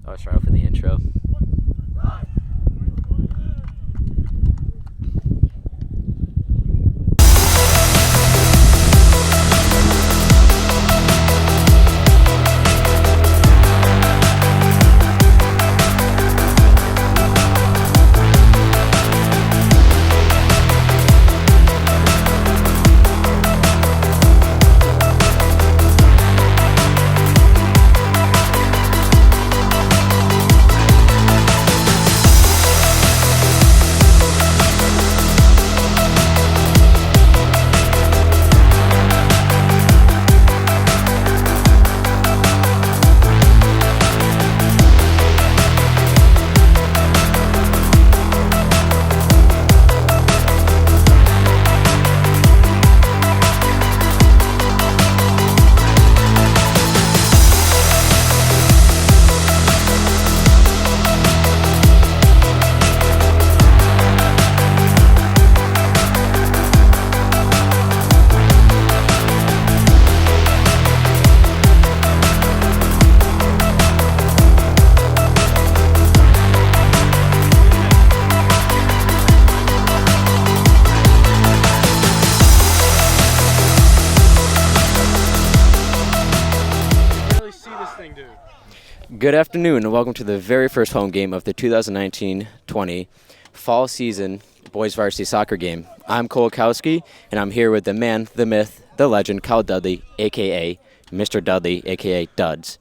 I'll start off with the intro. Good afternoon and welcome to the very first home game of the 2019-20 fall season boys varsity soccer game. I'm Cole Kowski and I'm here with the man, the myth, the legend, Kyle Dudley, a.k.a. Mr. Dudley, a.k.a. Duds.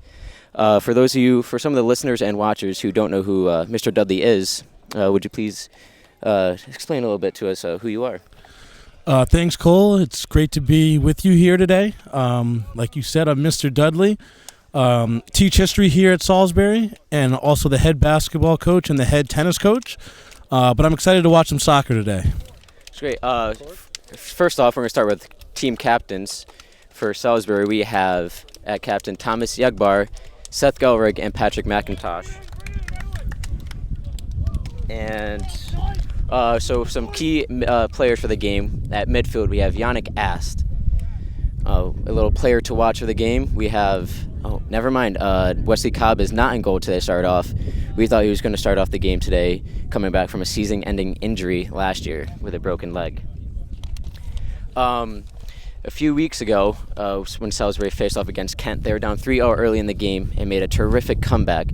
For some of the listeners and watchers who don't know who Mr. Dudley is, would you please explain a little bit to us who you are? Thanks, Cole. It's great to be with you here today. Like you said, I'm Mr. Dudley. Teach history here at Salisbury and also the head basketball coach and the head tennis coach. But I'm excited to watch some soccer today. It's great. First off, we're going to start with team captains. For Salisbury, we have at captain Thomas Yegbar, Seth Gelrig, and Patrick McIntosh. And so some key players for the game. At midfield, we have Yannick Ast. A little player to watch for the game. We have, Wesley Cobb is not in goal today to start off. We thought he was going to start off the game today, coming back from a season-ending injury last year with a broken leg. A few weeks ago, when Salisbury faced off against Kent, they were down 3-0 early in the game and made a terrific comeback,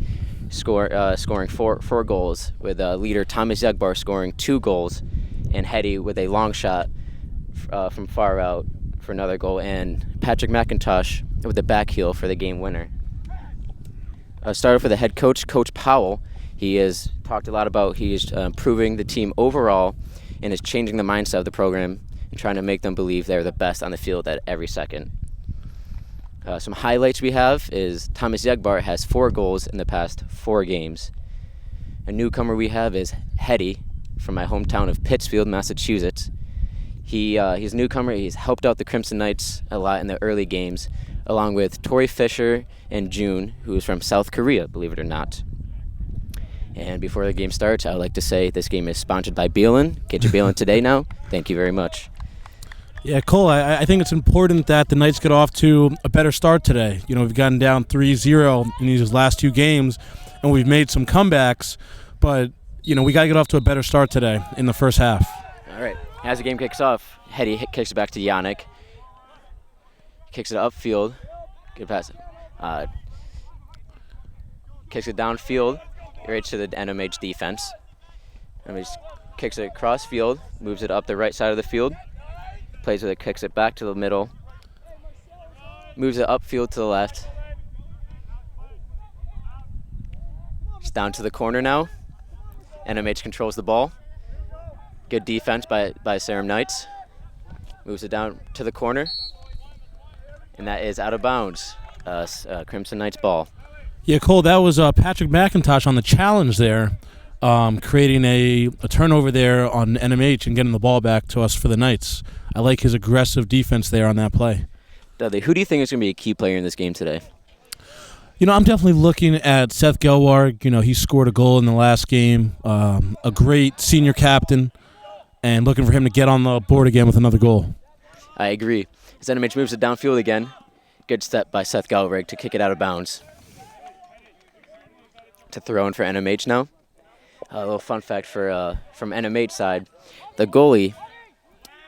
scoring four goals, with leader Thomas Yegbar scoring 2 goals and Hetty with a long shot from far out for another goal, and Patrick McIntosh with the back heel for the game winner. Started for the head coach, Coach Powell. He has talked a lot about he's improving the team overall and is changing the mindset of the program and trying to make them believe they're the best on the field at every second. Some highlights we have is Thomas Yegbar has 4 goals in the past 4 games. A newcomer we have is Hetty from my hometown of Pittsfield, Massachusetts. He's a newcomer. He's helped out the Crimson Knights a lot in the early games, along with Tori Fisher and June, who is from South Korea, believe it or not. And before the game starts, I would like to say this game is sponsored by Beelin. Get your Beelin today now. Thank you very much. Yeah, Cole, I think it's important that the Knights get off to a better start today. You know, we've gotten down 3-0 in these last 2 games, and we've made some comebacks, but, you know, we got to get off to a better start today in the first half. All right. As the game kicks off, Hetty kicks it back to Yannick. Kicks it upfield. Good pass. Kicks it downfield, right to the NMH defense. NMH kicks it across field, moves it up the right side of the field. Plays with it, kicks it back to the middle. Moves it upfield to the left. It's down to the corner now. NMH controls the ball. Good defense by Sarum Knights. Moves it down to the corner. And that is out of bounds. Crimson Knights ball. Yeah, Cole, that was Patrick McIntosh on the challenge there, creating a turnover there on NMH and getting the ball back to us for the Knights. I like his aggressive defense there on that play. Dudley, who do you think is going to be a key player in this game today? You know, I'm definitely looking at Seth Gelwarg. You know, he scored a goal in the last game, a great senior captain, and looking for him to get on the board again with another goal. I agree. As NMH moves it downfield again, good step by Seth Gelwarg to kick it out of bounds. to throw in for NMH now. A little fun fact from NMH side, the goalie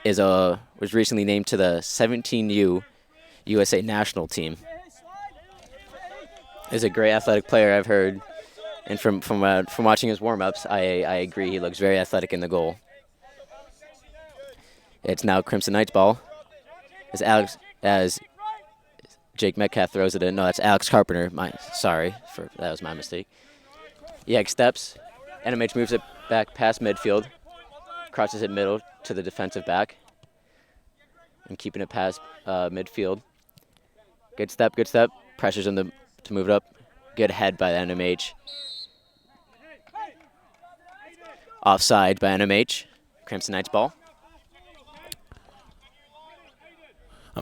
was recently named to the 17U USA national team. Is a great athletic player, I've heard, and from watching his warm-ups, I agree he looks very athletic in the goal. It's now Crimson Knights ball as Jake Metcalf throws it in. No, that's Alex Carpenter. That was my mistake. Yeg steps. NMH moves it back past midfield, crosses it middle to the defensive back, and keeping it past midfield. Good step. Pressures on to move it up. Good head by the NMH. Offside by NMH. Crimson Knights ball.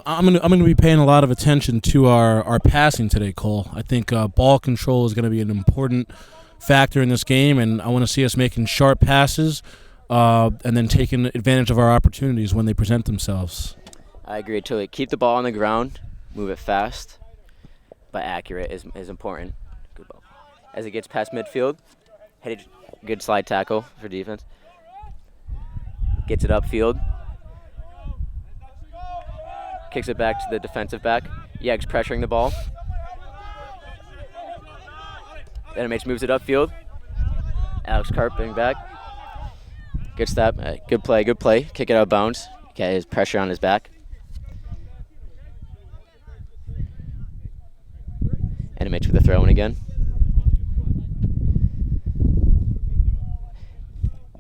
I'm gonna be paying a lot of attention to our passing today, Cole. I think ball control is going to be an important factor in this game, and I want to see us making sharp passes and then taking advantage of our opportunities when they present themselves. I agree totally. Keep the ball on the ground, move it fast, but accurate is important. Good ball. As it gets past midfield, good slide tackle for defense. Gets it upfield. Kicks it back to the defensive back. Yeg's pressuring the ball. NMH moves it upfield. Alex Carping back. Good step. Good play. Kick it out of bounds. Okay, his pressure on his back. NMH with the throw in again.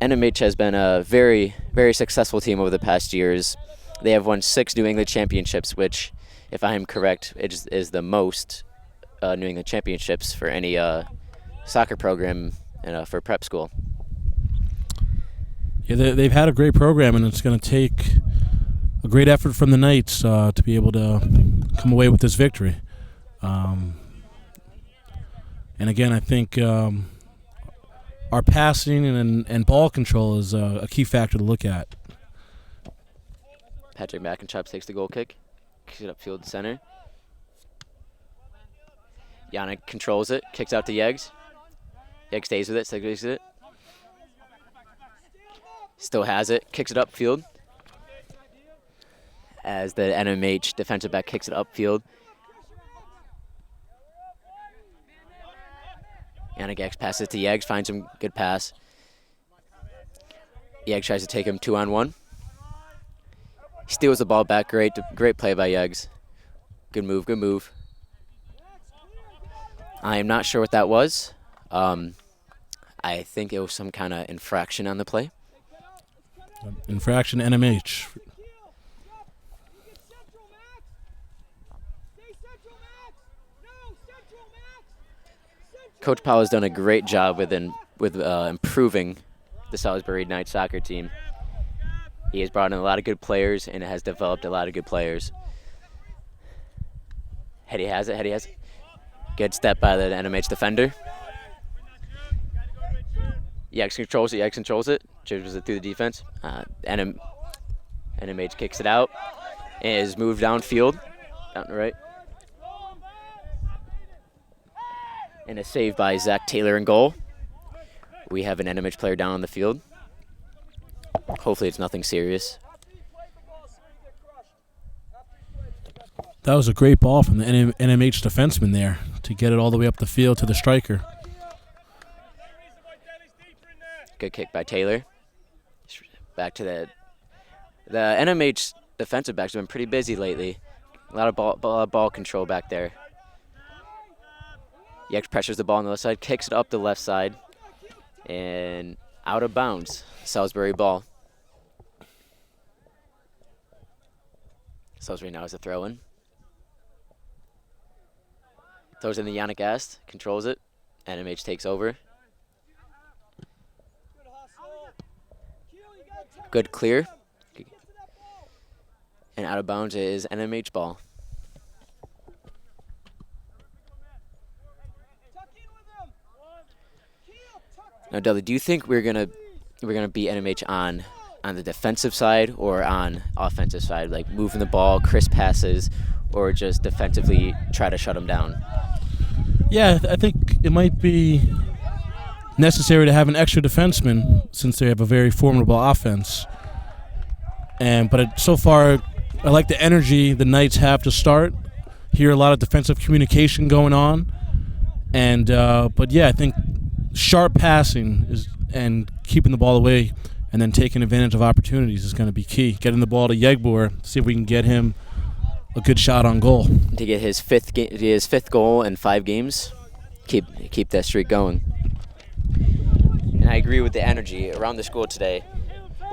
NMH has been a very, very successful team over the past years. They have won 6 New England championships, which, if I am correct, is the most New England championships for any soccer program for prep school. Yeah, they've had a great program, and it's going to take a great effort from the Knights to be able to come away with this victory. And again, I think our passing and ball control is a key factor to look at. Patrick McIntosh takes the goal kick. Kicks it upfield center. Yannick controls it. Kicks out to Yeggs. Yeggs stays with it. Still has it. Kicks it upfield. As the NMH defensive back kicks it upfield. Yannick X passes to Yeggs. Finds him. Good pass. Yeggs tries to take him 2-on-1. Steals the ball back. Great play by Yeggs. Good move. I am not sure what that was. I think it was some kind of infraction on the play. Infraction NMH. Coach Powell has done a great job with improving the Salisbury Knights soccer team. He has brought in a lot of good players and has developed a lot of good players. Hetty has it. Good step by the NMH defender. Yeggs controls it. Dribbles it through the defense. NMH kicks it out. And is moved downfield. Down the right. And a save by Zach Taylor in goal. We have an NMH player down on the field. Hopefully it's nothing serious. That was a great ball from the NMH defenseman there to get it all the way up the field to the striker. Good kick by Taylor. Back to the NMH defensive backs have been pretty busy lately. A lot of ball control back there. Yex pressures the ball on the left side, kicks it up the left side, and out of bounds. Salisbury ball. Salisbury now has a throw-in. Throws in the Yannick Ast, controls it. NMH takes over. Good clear. And out of bounds is NMH ball. Now, Dudley, do you think we're gonna beat NMH on the defensive side or on offensive side, like moving the ball, crisp passes, or just defensively try to shut them down? Yeah, I think it might be necessary to have an extra defenseman since they have a very formidable offense. But so far, I like the energy the Knights have to start. Hear a lot of defensive communication going on, but yeah, I think sharp passing and keeping the ball away, and then taking advantage of opportunities is going to be key. Getting the ball to Yegbor, see if we can get him a good shot on goal. To get his fifth goal in 5 games, keep that streak going. And I agree with the energy around the school today.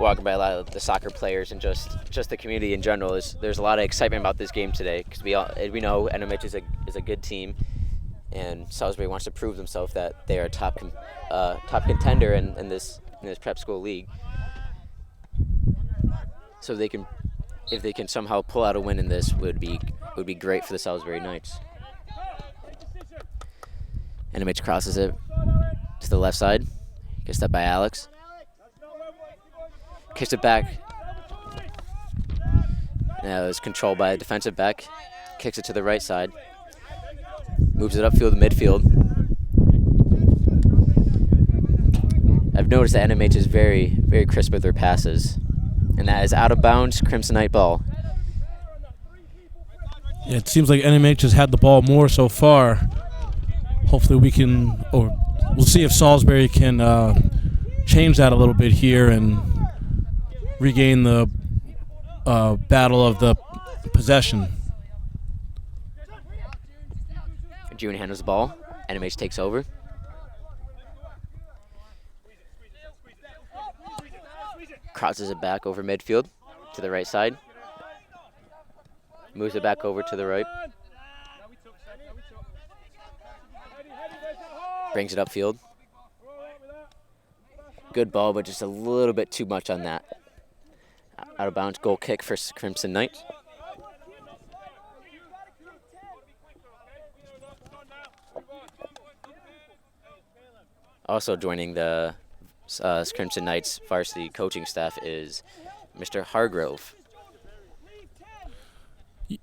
Walking by a lot of the soccer players and just the community in general, there's a lot of excitement about this game today because we know NMH is a good team, and Salisbury wants to prove themselves that they are a top contender in this prep school league. So if they can somehow pull out a win in this, would be great for the Salisbury Knights. NMH crosses it to the left side, gets that by Alex. Kicks it back. Now it's controlled by a defensive back. Kicks it to the right side. Moves it upfield to midfield. I've noticed that NMH is very, very crisp with their passes. And that is out of bounds, Crimson Knight ball. Yeah, it seems like NMH has had the ball more so far. Hopefully we'll see if Salisbury can change that a little bit here and regain the battle of the possession. June handles the ball. NMH takes over. Crosses it back over midfield to the right side. Moves it back over to the right. Brings it upfield. Good ball, but just a little bit too much on that. Out of bounds, goal kick for Crimson Knights. Also joining the Crimson Knights varsity coaching staff is Mr. Hargrove.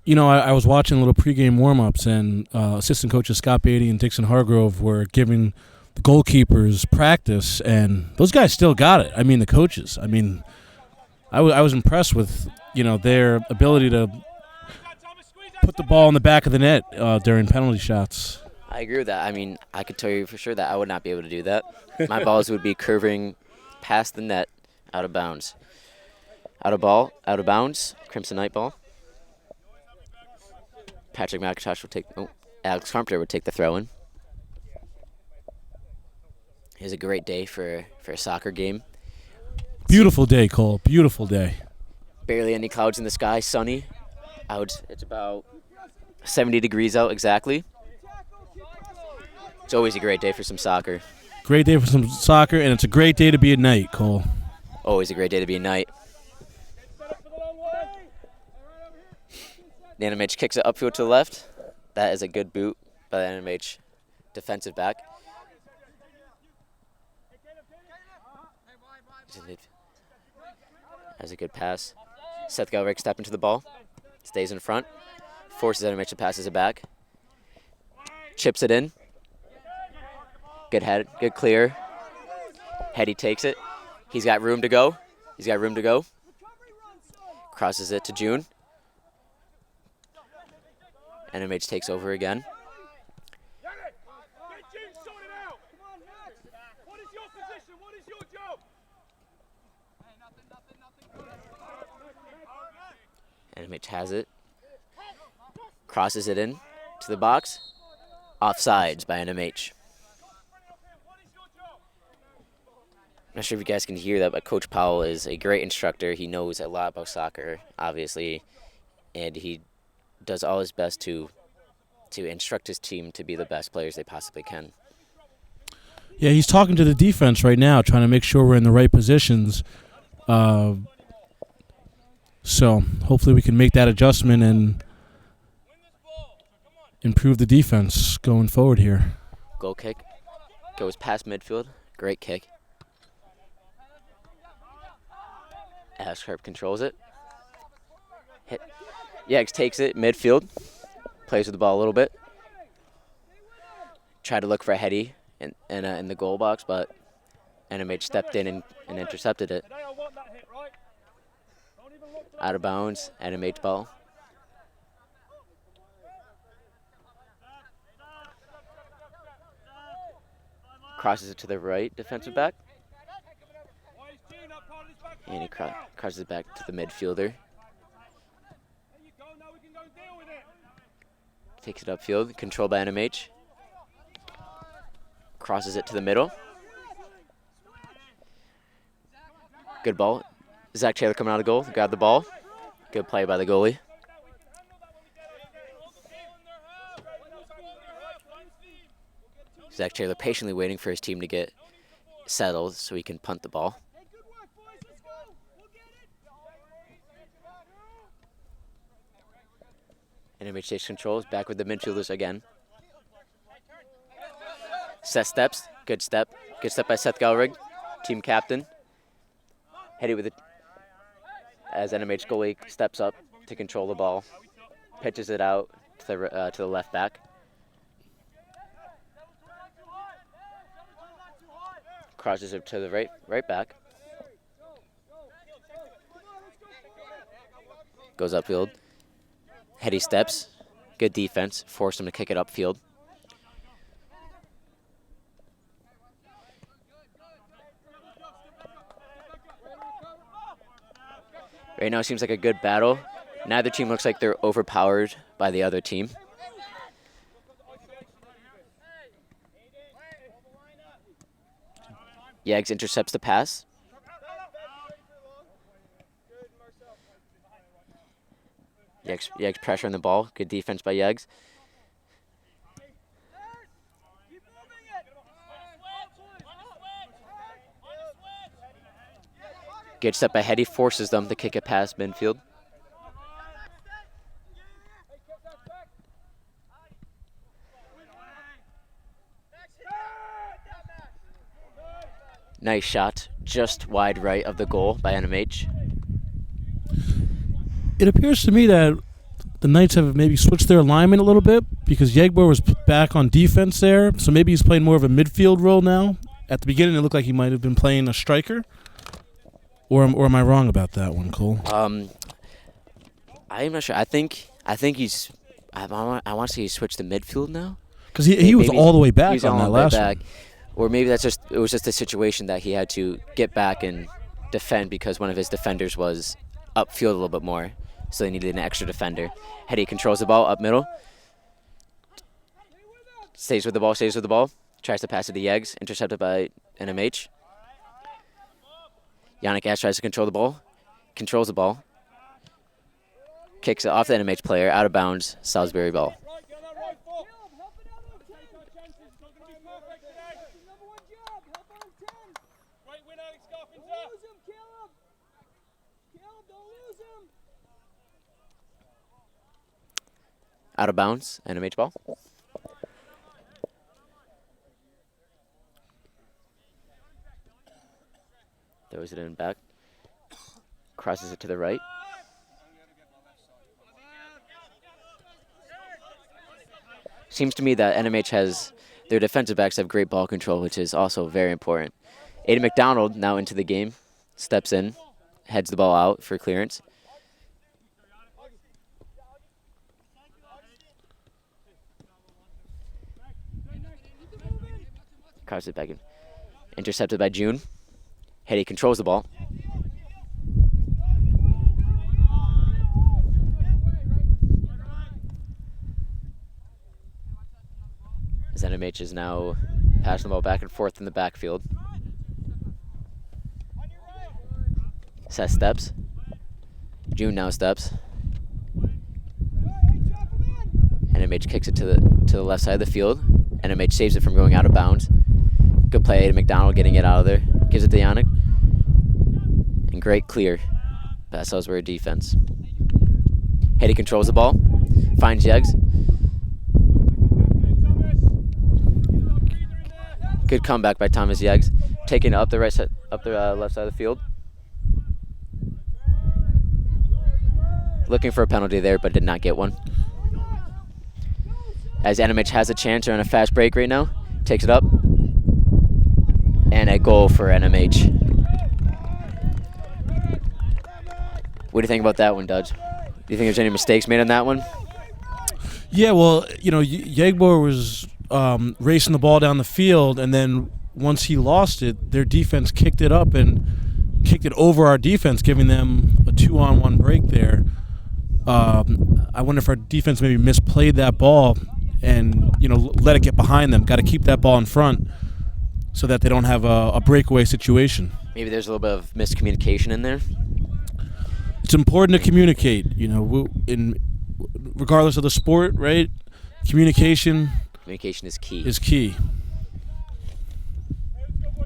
You know, I was watching little pregame warm-ups, and assistant coaches Scott Beatty and Dixon Hargrove were giving the goalkeepers practice, and those guys still got it. I mean, the coaches. I mean, I was impressed with, their ability to put the ball in the back of the net during penalty shots. I agree with that. I mean, I could tell you for sure that I would not be able to do that. My balls would be curving past the net, out of bounds. Out of bounds, Crimson Knight ball. Patrick McIntosh Alex Carpenter would take the throw in. It was a great day for a soccer game. Beautiful day, Cole. Beautiful day. Barely any clouds in the sky, sunny. Out, it's about 70 degrees out exactly. It's always a great day for some soccer. Great day for some soccer, and it's a great day to be a Knight, Cole. Always a great day to be a Knight. The NMH kicks it upfield to the left. That is a good boot by the NMH defensive back. That's a good pass. Seth Galrick step into the ball. Stays in front. Forces NMH to passes it back. Chips it in. Good head. Good clear. Heady takes it. He's got room to go. Crosses it to June. NMH takes over again. NMH has it. Crosses it in to the box. Offsides by NMH. I'm not sure if you guys can hear that, but Coach Powell is a great instructor. He knows a lot about soccer, obviously, and he does all his best to instruct his team to be the best players they possibly can. Yeah, he's talking to the defense right now, trying to make sure we're in the right positions. So hopefully we can make that adjustment and improve the defense going forward here. Goal kick. Goes past midfield. Great kick. Ashkarp controls it. Hit. Yags takes it midfield. Plays with the ball a little bit. Try to look for a heady. in the goal box, but NMH stepped in and intercepted it. Out of bounds, NMH ball. Crosses it to the right defensive back. And he crosses it back to the midfielder. Takes it upfield, controlled by NMH. Crosses it to the middle. Good ball. Zach Taylor coming out of goal, grab the ball. Good play by the goalie. Zach Taylor patiently waiting for his team to get settled so he can punt the ball. NMH takes control, back with the midfielders again. Seth steps, good step. Good step by Seth Galrig, team captain. Headed with it as NMH goalie steps up to control the ball. Pitches it out to the left back. Crosses it to the right back. Goes upfield. Heady steps. Good defense. Forced him to kick it upfield. Right now it seems like a good battle. Neither team looks like they're overpowered by the other team. Yeggs intercepts the pass. Yeggs pressure on the ball. Good defense by Yeggs. Good step by Hetty, forces them to kick it past midfield. Nice shot, just wide right of the goal by NMH. It appears to me that the Knights have maybe switched their alignment a little bit because Yegbor was back on defense there, so maybe he's playing more of a midfield role now. At the beginning, it looked like he might have been playing a striker. Or am I wrong about that one, Cole? I'm not sure. I think he's. I want to say he switched to midfield now. Because he was all the way back on that last one. Or maybe it was just a situation that he had to get back and defend because one of his defenders was upfield a little bit more, so they needed an extra defender. Hetty controls the ball up middle. Stays with the ball. Tries to pass it to Yeggs, intercepted by NMH. Yannick Ash tries to control the ball. Controls the ball. Kicks it off the NMH player, out of bounds, Salisbury ball. Out of bounds, NMH ball. Throws it in back. Crosses it to the right. Seems to me that NMH has, their defensive backs have great ball control, which is also very important. Aiden McDonald now into the game, steps in, heads the ball out for clearance. Crosses it back in. Intercepted by June. Hetty controls the ball. As NMH is now passing the ball back and forth in the backfield. Seth steps. June now steps. NMH kicks it to the left side of the field. NMH saves it from going out of bounds. Good play to McDonald getting it out of there. Gives it to Yannick. And great clear. Pass Salisbury defense. Hetty controls the ball. Finds Yeggs. Good comeback by Thomas Yeggs. Taking it up the left side of the field. Looking for a penalty there, but did not get one. As NMH has a chance, they're on a fast break right now. Takes it up. And a goal for NMH. What do you think about that one, Dudge? Do you think there's any mistakes made on that one? Yeah, well, Yegbor was racing the ball down the field, and then once he lost it, their defense kicked it up and kicked it over our defense, giving them a 2-on-1 break there. I wonder if our defense maybe misplayed that ball and, let it get behind them. Got to keep that ball in front so that they don't have a breakaway situation. Maybe there's a little bit of miscommunication in there. It's important to communicate, regardless of the sport, right? Communication is key. Is key.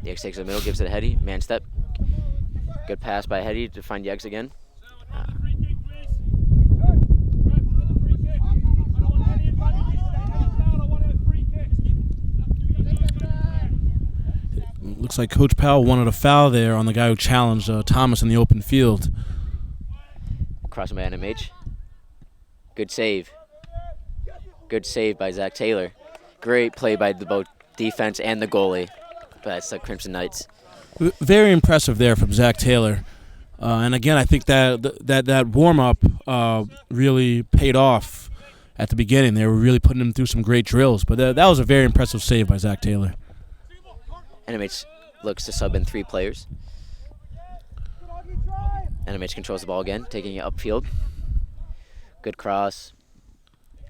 Yegs takes the middle, gives it a Hetty. Man step. Good pass by Hetty to find Yegs again. Looks like Coach Powell wanted a foul there on the guy who challenged Thomas in the open field. Crossing by NMH. Good save. Good save by Zach Taylor. Great play by both defense and the goalie. That's the Crimson Knights. Very impressive there from Zach Taylor. And again, I think that warm-up really paid off at the beginning. They were really putting him through some great drills. But that was a very impressive save by Zach Taylor. NMH looks to sub in 3 players. NMH controls the ball again, taking it upfield. Good cross.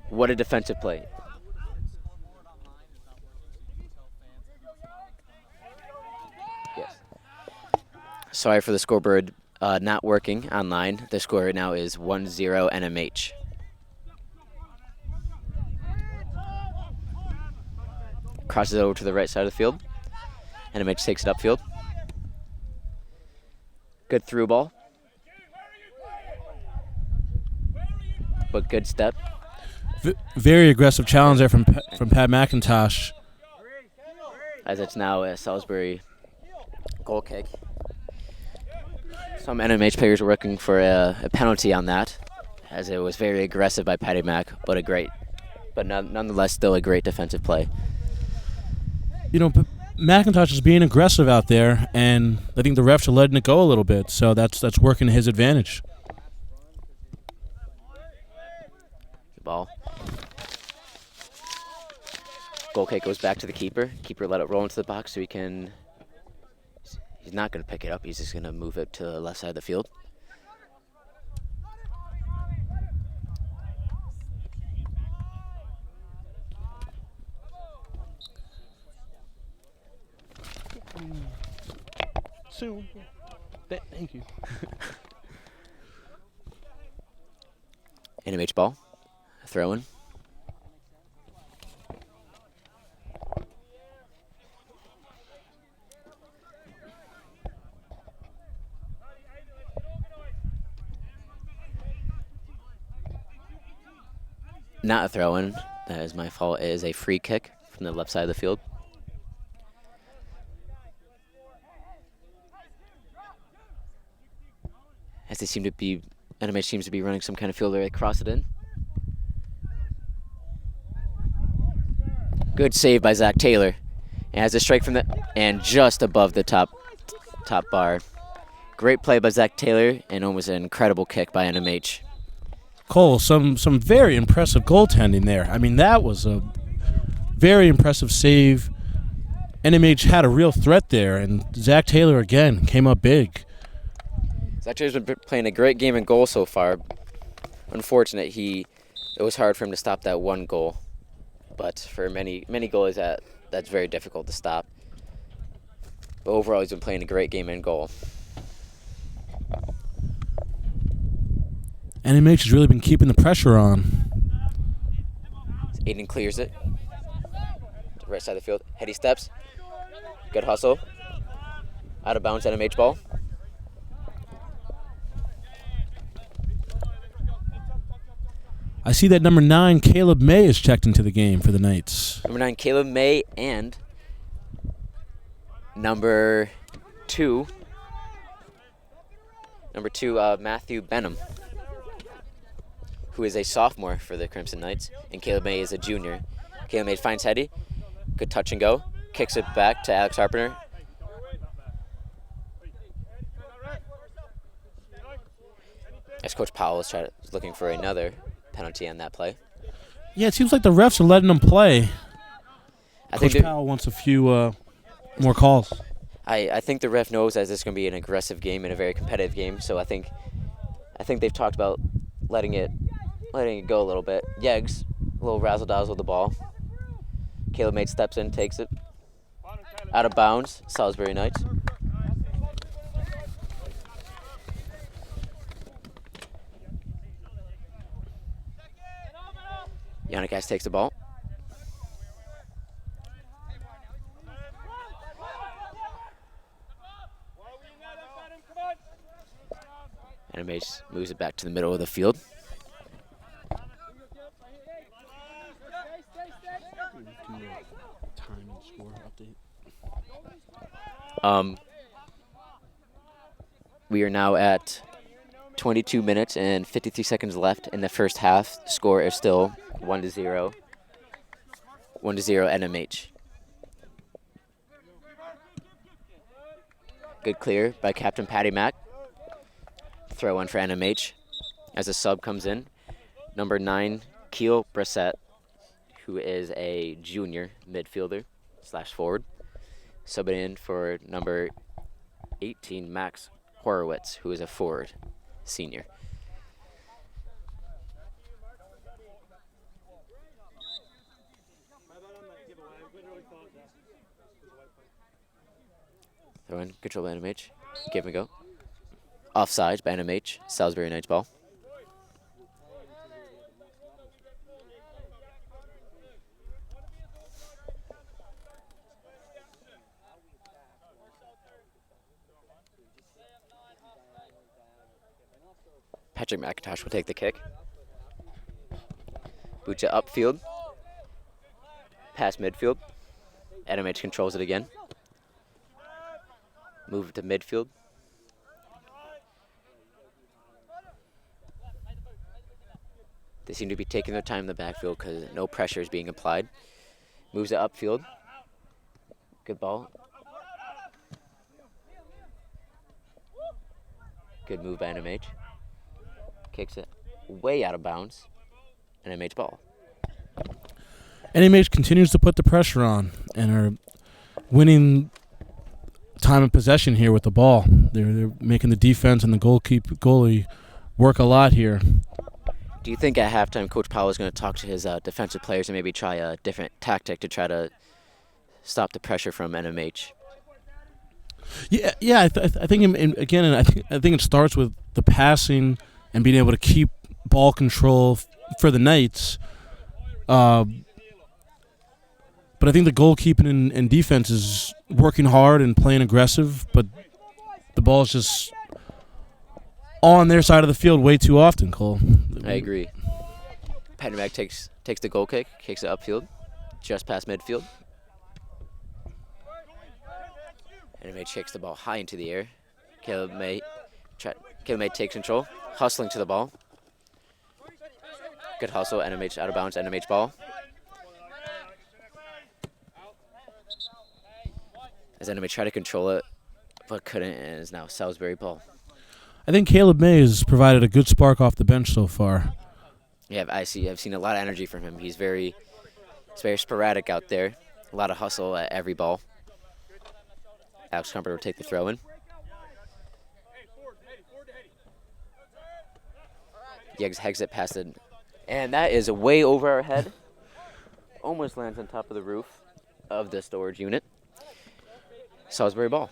What a defensive play. Yes. Sorry for the scoreboard not working online. The score right now is 1-0 NMH. Crosses it over to the right side of the field. NMH takes it upfield. Good through ball. But good step. Very aggressive challenge there from Pat McIntosh. As it's now a Salisbury goal kick. Some NMH players were working for a penalty on that, as it was very aggressive by Patty Mack, but nonetheless still a great defensive play. McIntosh is being aggressive out there, and I think the refs are letting it go a little bit, so that's working to his advantage. The ball. Goal kick goes back to the keeper. Keeper let it roll into the box so he's not going to pick it up. He's just going to move it to the left side of the field. Soon. Thank you. NMH ball. Throw in. Not a throw in. That is my fault. It is a free kick from the left side of the field. As they seem to be, NMH seems to be running some kind of fielder. They cross it in. Good save by Zach Taylor. And has a strike from and just above the top bar. Great play by Zach Taylor, and almost an incredible kick by NMH. Cole, some very impressive goaltending there. I mean, that was a very impressive save. NMH had a real threat there, and Zach Taylor again came up big. Zach Taylor's been playing a great game in goal so far. Unfortunate, it was hard for him to stop that one goal. But for many goalies, that's very difficult to stop. But overall, he's been playing a great game in goal. NMH has really been keeping the pressure on. Aiden clears it. To the right side of the field. Heady steps. Good hustle. Out of bounds, NMH ball. I see that number 9, Caleb May, is checked into the game for the Knights. Number 9, Caleb May, and number 2, Matthew Benham, who is a sophomore for the Crimson Knights, and Caleb May is a junior. Caleb May finds Hetty. Good touch and go. Kicks it back to Alex Harpenter. As Coach Powell is looking for another penalty on that play. Yeah, it seems like the refs are letting them play. I Coach think Powell wants a few more calls. I think the ref knows that this is going to be an aggressive game and a very competitive game. So I think they've talked about letting it go a little bit. Yeggs, a little razzle dazzle with the ball. Caleb Mate steps in, takes it out of bounds. Salisbury Knights. Yannick Ass takes the ball. NMH moves it back to the middle of the field. We are now at 22 minutes and 53 seconds left in the first half. The score is still 1-0. 1-0 NMH. Good clear by Captain Patty Mack. Throw in for NMH as a sub comes in. Number 9, Keel Brissett, who is a junior midfielder / forward. Subbing in for number 18, Max Horowitz, who is a forward senior. Throw in, control by NMH. Give and go. Offside by NMH. Salisbury Knights ball. Patrick McIntosh will take the kick. Boots it upfield. Past midfield. NMH controls it again. Move it to midfield. They seem to be taking their time in the backfield because no pressure is being applied. Moves it upfield. Good ball. Good move by NMH. Kicks it way out of bounds. NMH ball. NMH continues to put the pressure on and are winning time of possession here with the ball. They're making the defense and the goalie work a lot here. Do you think at halftime Coach Powell is going to talk to his defensive players and maybe try a different tactic to try to stop the pressure from NMH? Yeah. I think I think it starts with the passing and being able to keep ball control for the Knights. But I think the goalkeeping and defense is working hard and playing aggressive, but the ball is just on their side of the field way too often, Cole. I agree. Patty Mack takes the goal kick, kicks it upfield, just past midfield. NMH kicks the ball high into the air. Caleb May takes control, hustling to the ball. Good hustle, NMH out of bounds, NMH ball. As NMH tried to control it, but couldn't, and is now Salisbury ball. I think Caleb May has provided a good spark off the bench so far. Yeah, I've seen a lot of energy from him. He's very sporadic out there. A lot of hustle at every ball. Alex Comfort will take the throw in. Yeggs hegs it past it. And that is way over our head. Almost lands on top of the roof of the storage unit. Salisbury ball.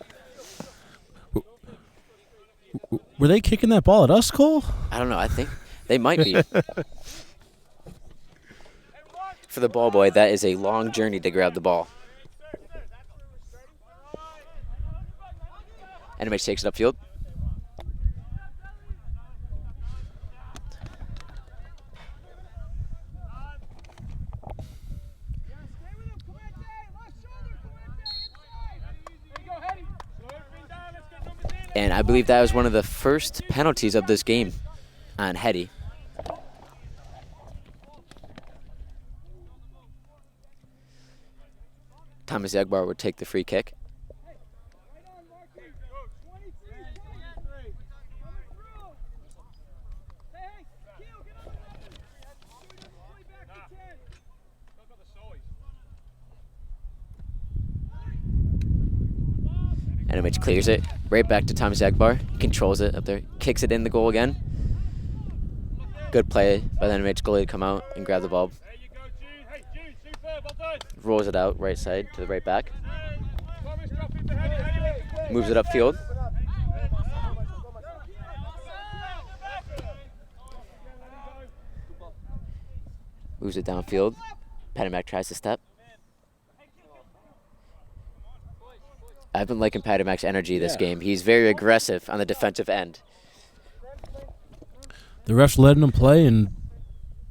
Were they kicking that ball at us, Cole? I don't know. I think they might be. For the ball boy, that is a long journey to grab the ball. NMH takes it upfield. And I believe that was one of the first penalties of this game on Hetty. Thomas Yegbar would take the free kick. NMH clears it right back to Thomas Agbar. Controls it up there. Kicks it in the goal again. Good play by the NMH goalie to come out and grab the ball. Rolls it out right side to the right back. Moves it upfield. Moves it downfield. Patty tries to step. I've been liking Patty energy this game. He's very aggressive on the defensive end. The refs letting him play, and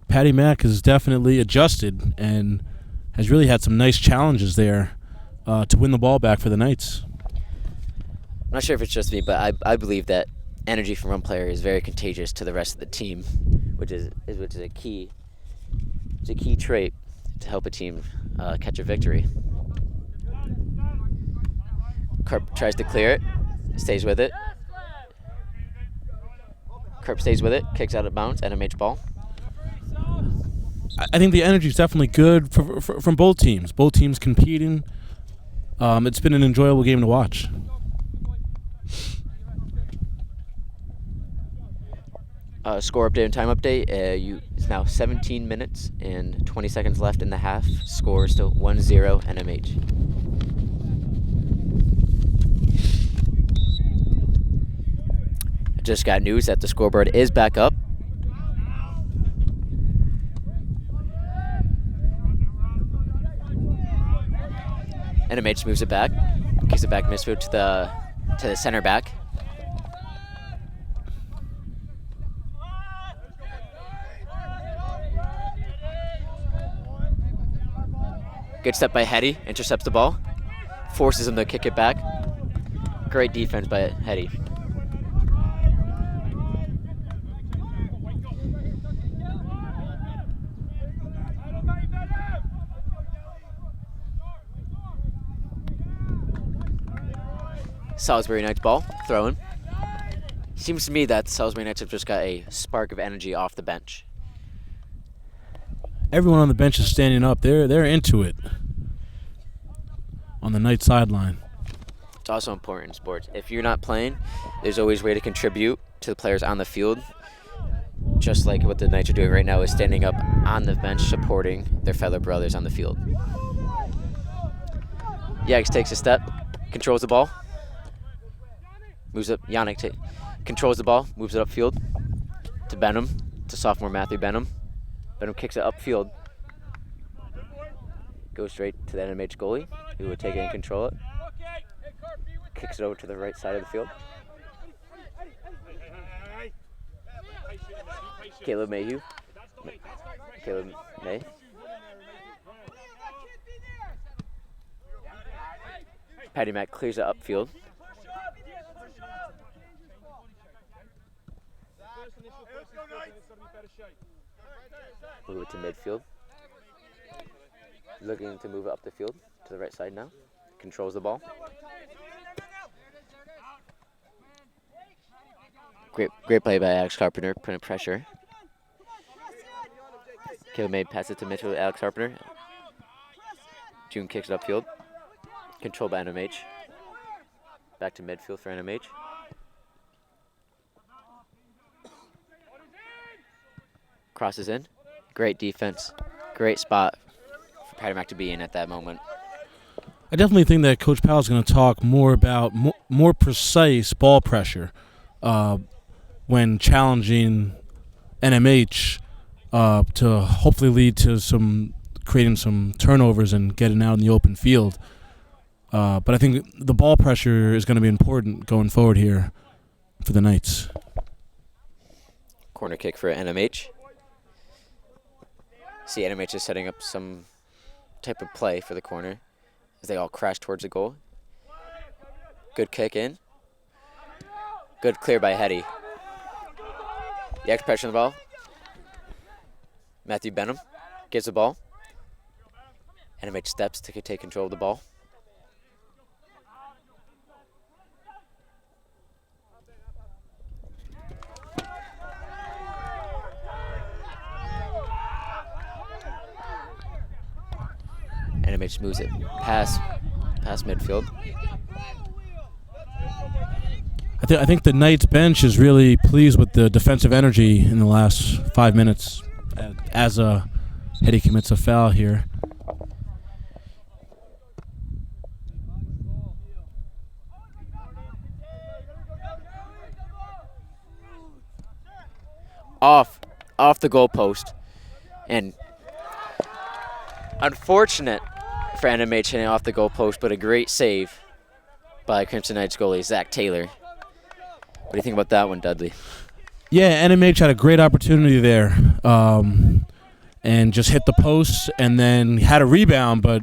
Patty Mack has definitely adjusted and has really had some nice challenges there to win the ball back for the Knights. I'm not sure if it's just me, but I believe that energy from one player is very contagious to the rest of the team, which is a key. It's a key trait to help a team catch a victory. Karp tries to clear it, stays with it. Karp stays with it, kicks out of bounds, NMH ball. I think the energy is definitely good from both teams. Both teams competing. It's been an enjoyable game to watch. Score update and time update. It's now 17 minutes and 20 seconds left in the half. Score is still 1-0 NMH. I just got news that the scoreboard is back up. NMH moves it back, kicks it back midfield to the center back. Good step by Hetty, intercepts the ball, forces him to kick it back. Great defense by Hetty. Salisbury Knights ball, throw in. Seems to me that Salisbury Knights have just got a spark of energy off the bench. Everyone on the bench is standing up. They're into it on the Knights sideline. It's also important in sports. If you're not playing, there's always a way to contribute to the players on the field. Just like what the Knights are doing right now is standing up on the bench supporting their fellow brothers on the field. Yags takes a step, controls the ball. Moves up, Yannick controls the ball, moves it upfield to Benham, to sophomore Matthew Benham. Benham kicks it upfield. Goes straight to the NMH goalie, who would take it and control it. Kicks it over to the right side of the field. Caleb Mayhew. Caleb May. Patty Mack clears it upfield. Move it to midfield. Looking to move it up the field to the right side now. Controls the ball. Great play by Alex Carpenter, putting pressure. Caleb May passes it to midfield, Alex Carpenter. June kicks it upfield. Controlled by NMH. Back to midfield for NMH. Crosses in. Great defense. Great spot for Patty Mack to be in at that moment. I definitely think that Coach Powell is going to talk more about more precise ball pressure when challenging NMH to hopefully lead to creating some turnovers and getting out in the open field. But I think the ball pressure is going to be important going forward here for the Knights. Corner kick for NMH. See NMH is setting up some type of play for the corner as they all crash towards the goal. Good kick in. Good clear by Hetty. The X pressure on the ball. Matthew Benham gives the ball. NMH steps to take control of the ball. NMH moves it past midfield. I think the Knights bench is really pleased with the defensive energy in the last 5 minutes as Hetty commits a foul here. Off the goalpost, and unfortunate for NMH hitting off the goalpost, but a great save by Crimson Knights goalie Zach Taylor. What do you think about that one, Dudley? Yeah, NMH had a great opportunity there, and just hit the post, and then had a rebound, but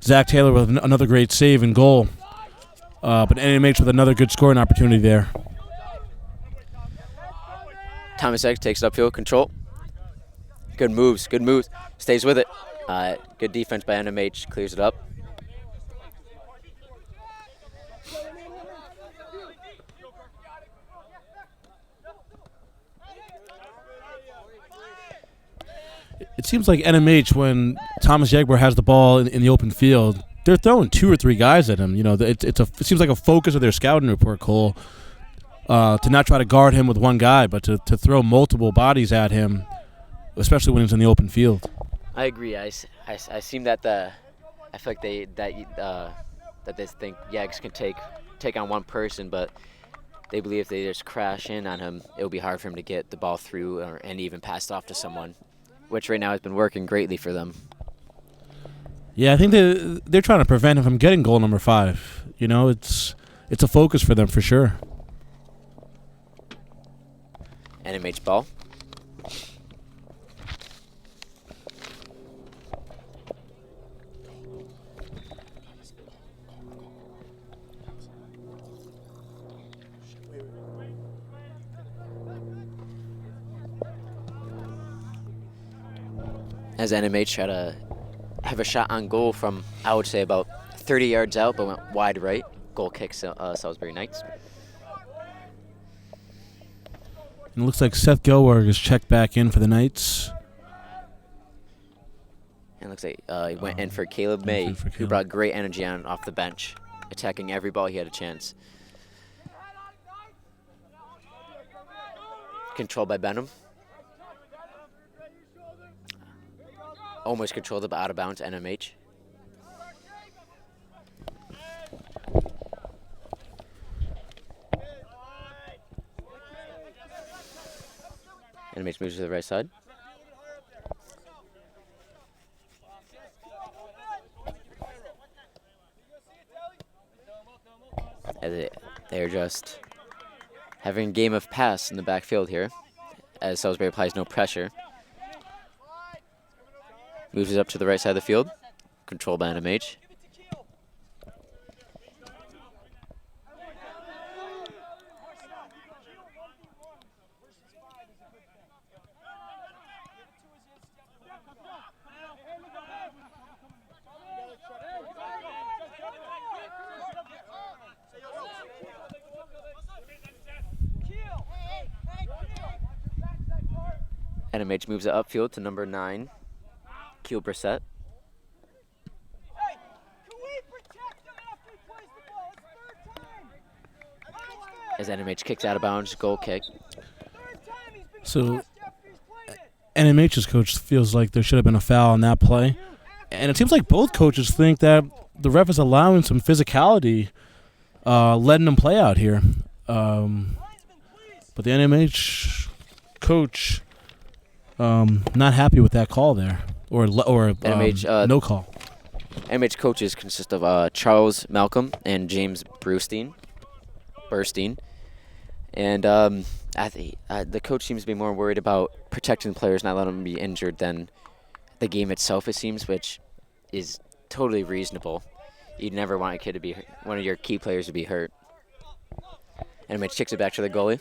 Zach Taylor with another great save and goal. But NMH with another good scoring opportunity there. Thomas Eggs takes it upfield, control. Good moves. Stays with it. Good defense by NMH, clears it up. It seems like NMH, when Thomas Yegber has the ball in the open field, they're throwing 2 or 3 guys at him. You know, it seems like a focus of their scouting report, Cole, to not try to guard him with one guy, but to throw multiple bodies at him, especially when he's in the open field. I agree. I seem that I feel like they think Yags can take on one person, but they believe if they just crash in on him, it'll be hard for him to get the ball through and even pass off to someone, which right now has been working greatly for them. Yeah, I think they're trying to prevent him from getting goal number 5. You know, it's a focus for them for sure. NMH ball. As NMH try to have a shot on goal from, I would say, about 30 yards out, but went wide right. Goal kicks Salisbury Knights. And it looks like Seth Gelberg is checked back in for the Knights. And it looks like he went in for Caleb May, who brought great energy on off the bench, attacking every ball he had a chance. Controlled by Benham. Almost controlled it, but out of bounds, NMH. NMH moves to the right side. They're just having a game of pass in the backfield here, as Salisbury applies no pressure. Moves it up to the right side of the field. Controlled by NMH. NMH moves it upfield to number 9. Keel Brissett. As NMH kicks out of bounds, goal kick. So NMH's coach feels like there should have been a foul on that play. And it seems like both coaches think that the ref is allowing some physicality, letting them play out here. But the NMH coach not happy with that call there. Or NMH, no call. NMH coaches consist of Charles Malcolm and James Burstein. And the coach seems to be more worried about protecting the players, not letting them be injured, than the game itself, it seems, which is totally reasonable. You'd never want a kid to be hurt, one of your key players to be hurt. NMH kicks it back to the goalie.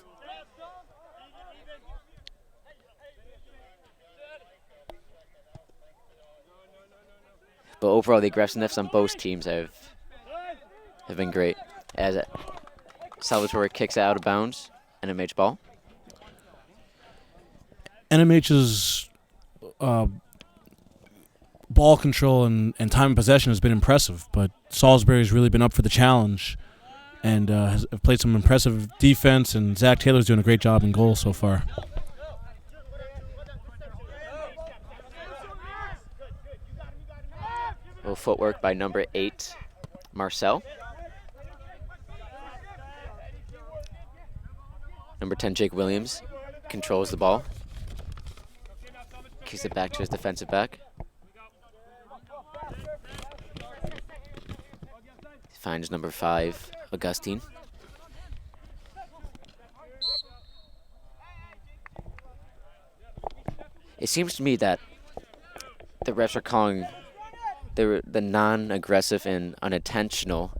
But overall, the aggressiveness on both teams have been great. As Salvatore kicks it out of bounds, NMH ball. NMH's ball control and time of possession has been impressive, but Salisbury's really been up for the challenge. and has played some impressive defense, and Zach Taylor's doing a great job in goal so far. A little footwork by number 8, Marcel. Number 10, Jake Williams, controls the ball. Kicks it back to his defensive back. Finds number 5, Augustine. It seems to me that the refs are calling the non-aggressive and unintentional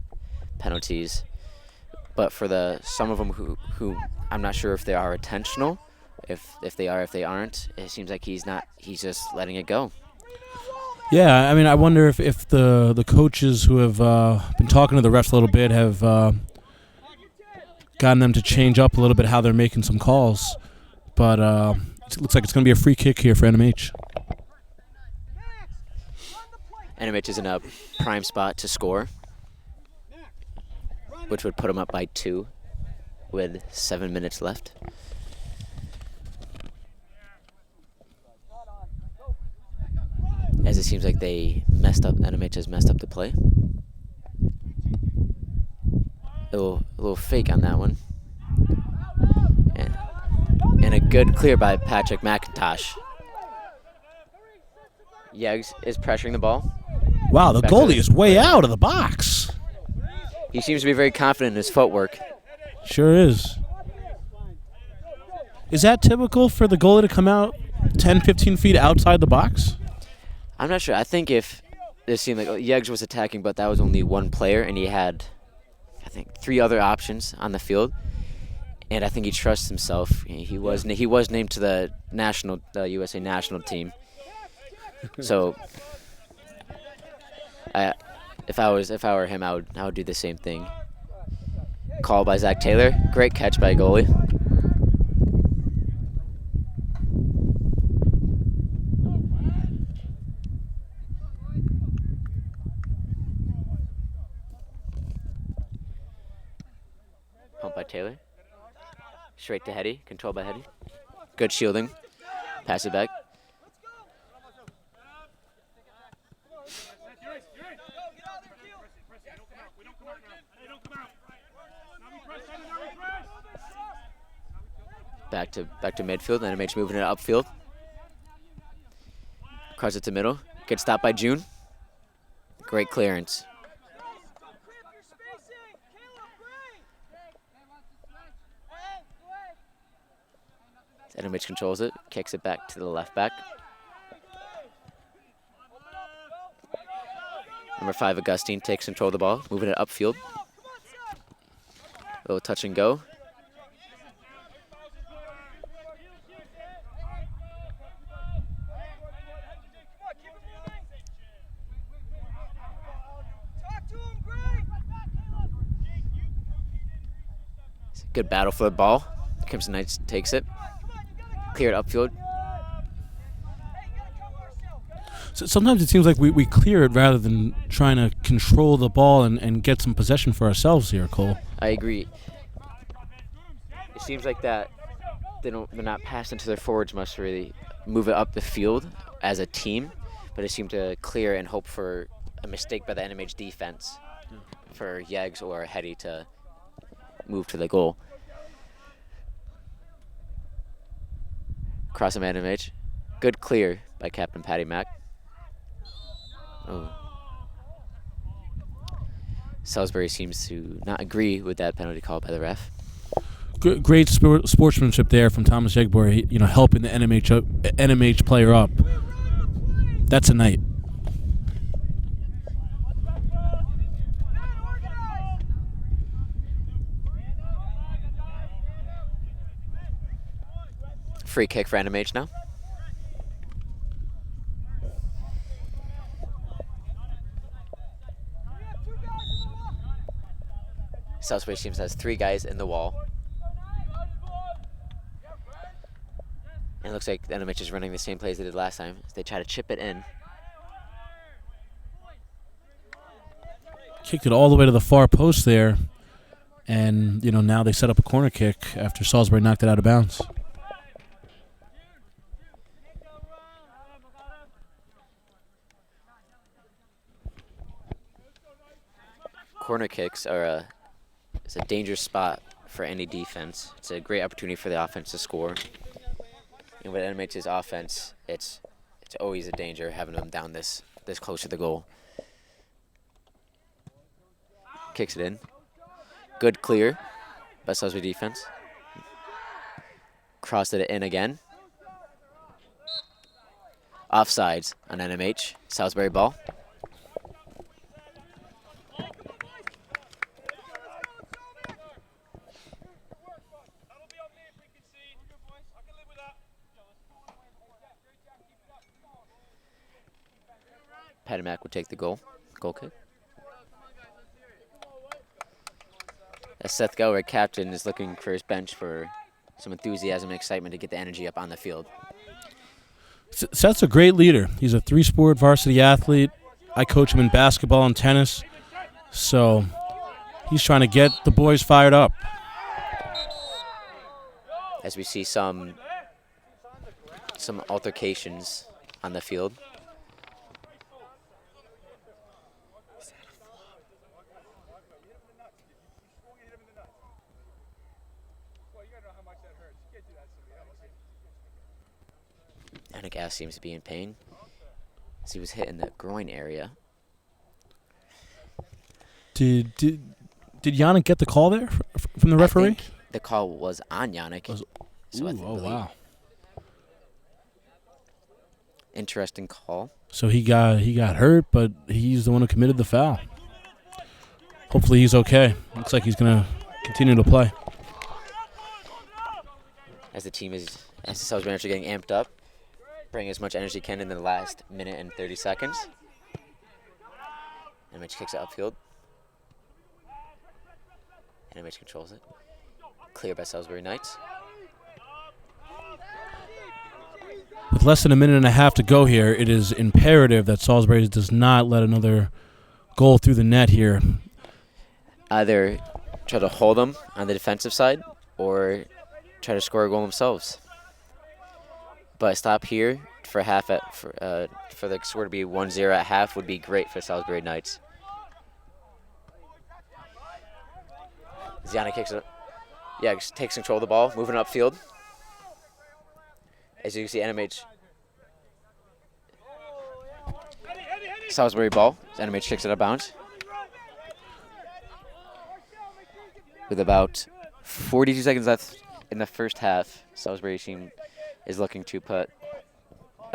penalties, but for some of them who I'm not sure if they are intentional, if they are, if they aren't, it seems like he's just letting it go. Yeah, I mean, I wonder if the coaches who have been talking to the refs a little bit have gotten them to change up a little bit how they're making some calls. But it looks like it's going to be a free kick here for NMH. NMH is in a prime spot to score, which would put them up by 2 with 7 minutes left. As it seems like NMH has messed up the play. A little fake on that one. And a good clear by Patrick McIntosh. Yeggs is pressuring the ball. Wow, the goalie is way out of the box. He seems to be very confident in his footwork. Sure is. Is that typical for the goalie to come out 10, 15 feet outside the box? I'm not sure. I think if it seemed like Yeggs was attacking, but that was only one player, and he had, I think, 3 other options on the field. And I think he trusts himself. He was named to the USA national team. So, if I were him, I would do the same thing. Call by Zach Taylor. Great catch by goalie. Pump by Taylor. Straight to Hetty. Controlled by Hetty. Good shielding. Pass it back. Back to midfield. NMH moving it upfield. Cross it to middle. Good stop by June. Great clearance. NMH controls it. Kicks it back to the left back. Number 5, Augustine, takes control of the ball, moving it upfield. A little touch and go. Good battle for the ball. Crimson Knights takes it. Cleared upfield. So sometimes it seems like we clear it rather than trying to control the ball and get some possession for ourselves here, Cole. I agree. It seems like that they're not passing to their forwards much to really move it up the field as a team, but they seem to clear and hope for a mistake by the NMH defense for Yeggs or Hetty to move to the goal. Cross him NMH. Good clear by Captain Patty Mack. Oh. Salisbury seems to not agree with that penalty call by the ref. Great sportsmanship there from Thomas Yegbor, helping the NMH player up. That's a night. Free kick for NMH now. Salisbury team has 3 guys in the wall. And it looks like NMH is running the same plays they did last time. They try to chip it in. Kicked it all the way to the far post there. And, now they set up a corner kick after Salisbury knocked it out of bounds. Corner kicks are it's a dangerous spot for any defense. It's a great opportunity for the offense to score. And with NMH's offense, it's always a danger having them down this close to the goal. Kicks it in. Good clear by Salisbury defense. Crossed it in again. Offsides on NMH. Salisbury ball. Paddock would take the goal kick. As Seth Gower, captain, is looking for his bench for some enthusiasm and excitement to get the energy up on the field. Seth's a great leader. He's a 3-sport varsity athlete. I coach him in basketball and tennis. So he's trying to get the boys fired up. As we see some altercations on the field. Yannick Ass seems to be in pain as he was hit in the groin area. Did Yannick get the call there from the referee? I think the call was on Yannick. Wow. Interesting call. So he got hurt, but he's the one who committed the foul. Hopefully he's okay. Looks like he's going to continue to play. As the Salisbury are getting amped up, bring as much energy can in the last minute and 30 seconds. NMH kicks it upfield. NMH controls it. Clear by Salisbury Knights. With less than a minute and a half to go here, it is imperative that Salisbury does not let another goal through the net here. Either try to hold them on the defensive side or try to score a goal themselves. But stop here for for the score to be 1-0 at half would be great for Salisbury Knights. Ziana kicks it. Yeah, takes control of the ball, moving upfield. As you can see, NMH. Salisbury ball. NMH kicks it out of bounds. With about 42 seconds left in the first half, Salisbury team is looking to put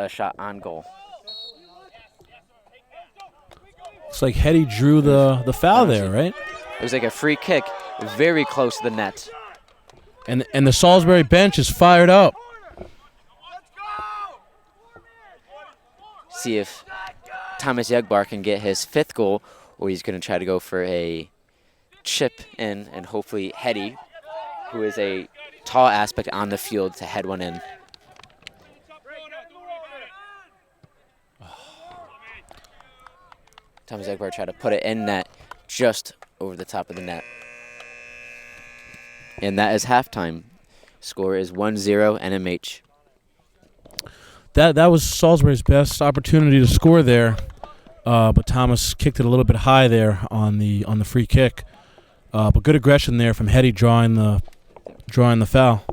a shot on goal. Looks like Hetty drew the foul there, right? It was like a free kick, very close to the net. And the Salisbury bench is fired up. See if Thomas Yegbar can get his 5th goal, or he's going to try to go for a chip in, and hopefully Hetty, who is a tall aspect on the field, to head one in. Thomas Yegbar tried to put it in net, just over the top of the net. And that is halftime. Score is 1-0 NMH. That was Salisbury's best opportunity to score there, but Thomas kicked it a little bit high there on the free kick. But good aggression there from Hetty drawing the foul.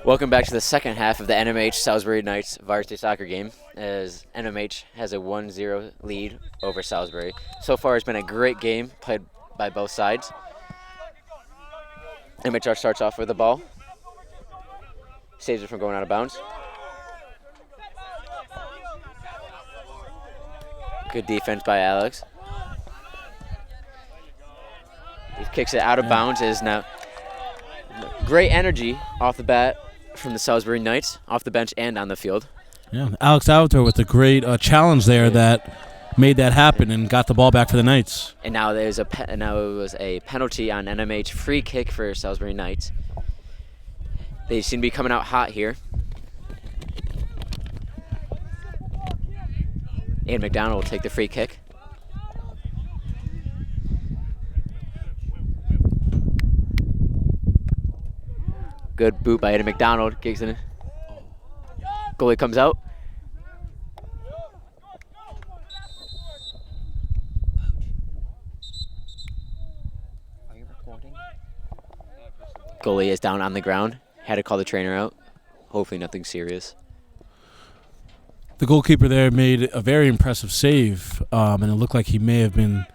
Welcome back to the second half of the NMH Salisbury Knights Varsity Soccer game, as NMH has a 1-0 lead over Salisbury. So far, it's been a great game played by both sides. NMH starts off with the ball, saves it from going out of bounds. Good defense by Alex. He kicks it out of bounds. It is now great energy off the bat from the Salisbury Knights, off the bench and on the field. Yeah, Alex Avatar with a great challenge there that made that happen and got the ball back for the Knights. And now it was a penalty on NMH, free kick for Salisbury Knights. They seem to be coming out hot here. Ian McDonald will take the free kick. Good boot by Ian McDonald. Kicks in. Goalie comes out. Goalie is down on the ground. Had to call the trainer out. Hopefully nothing serious. The goalkeeper there made a very impressive save, and it looked like he may have been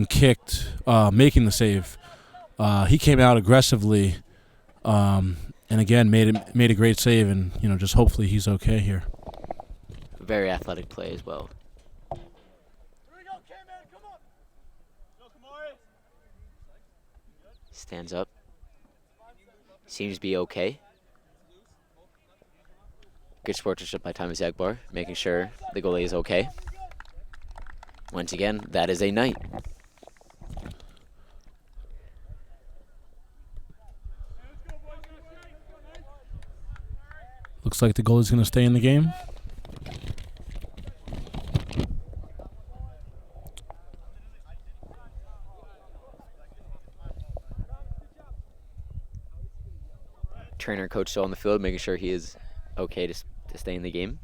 kicked making the save. He came out aggressively, and again made a great save, and just hopefully he's okay here. Very athletic play as well. Stands up. Seems to be okay. Good sportsmanship by Thomas Agbar, making sure the goalie is okay. Once again, that is a Knight. Looks like the goalie's going to stay in the game. Trainer and coach still on the field, making sure he is okay to stay in the game.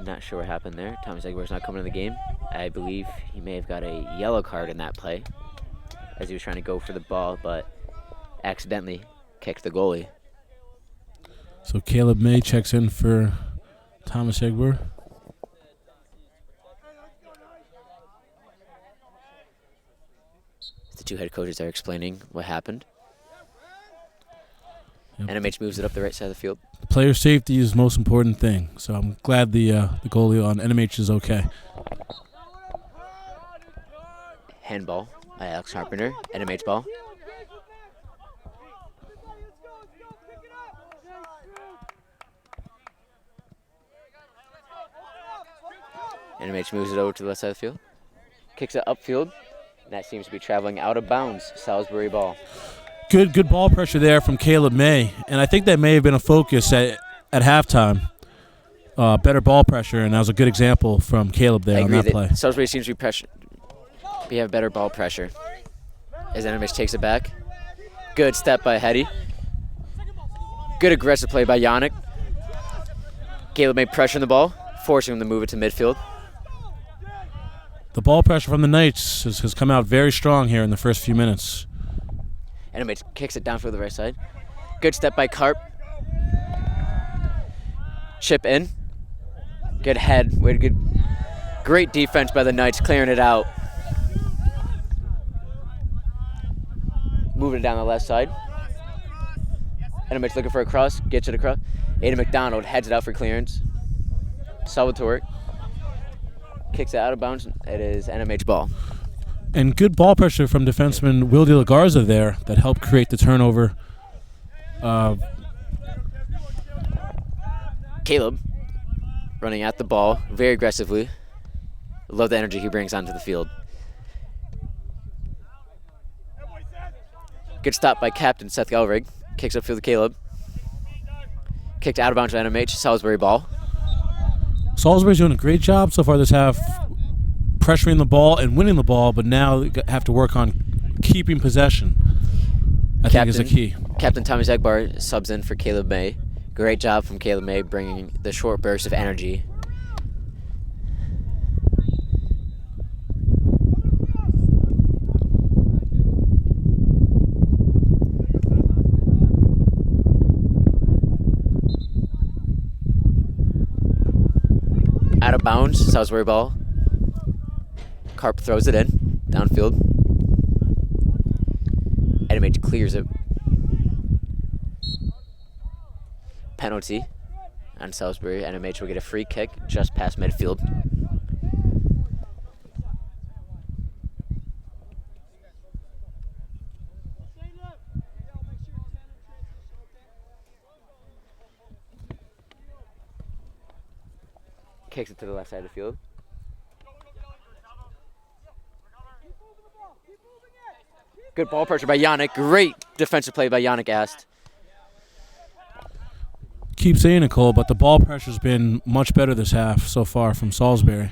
Not sure what happened there. Thomas Egbert's not coming to the game. I believe he may have got a yellow card in that play as he was trying to go for the ball, but accidentally kicked the goalie. So Caleb May checks in for Thomas Egbert. The two head coaches are explaining what happened. Yep. NMH moves it up the right side of the field. Player safety is the most important thing, so I'm glad the goalie on NMH is okay. Handball by Alex Carpenter. NMH ball. NMH moves it over to the left side of the field. Kicks it upfield. And that seems to be traveling out of bounds. Salisbury ball. Good ball pressure there from Caleb May, and I think that may have been a focus at halftime. Better ball pressure, and that was a good example from Caleb there on that play. Salisbury seems to be pressure. We have better ball pressure. As NMH takes it back. Good step by Hetty. Good aggressive play by Yannick. Caleb May pressuring the ball, forcing him to move it to midfield. The ball pressure from the Knights has come out very strong here in the first few minutes. NMH kicks it down for the right side. Good step by Carp. Chip in. Good head. Great defense by the Knights, clearing it out. Moving it down the left side. NMH looking for a cross. Gets it across. Aiden McDonald heads it out for clearance. Salvatore kicks it out of bounds. It is NMH ball. And good ball pressure from defenseman Will De La Garza there that helped create the turnover. Caleb running at the ball very aggressively. Love the energy he brings onto the field. Good stop by captain Seth Galrig. Kicks upfield to Caleb. Kicked out of bounds by NMH. Salisbury ball. Salisbury's doing a great job so far this half, pressuring the ball and winning the ball, but now they have to work on keeping possession. I think is the key. Captain Thomas Egbar subs in for Caleb May. Great job from Caleb May bringing the short burst of energy. Out of bounds, Salisbury ball. Karp throws it in, downfield. NMH clears it. Penalty on Salisbury. NMH will get a free kick just past midfield. Kicks it to the left side of the field. Good ball pressure by Yannick. Great defensive play by Yannick Ast. Keep saying it, Cole, but the ball pressure's been much better this half so far from Salisbury.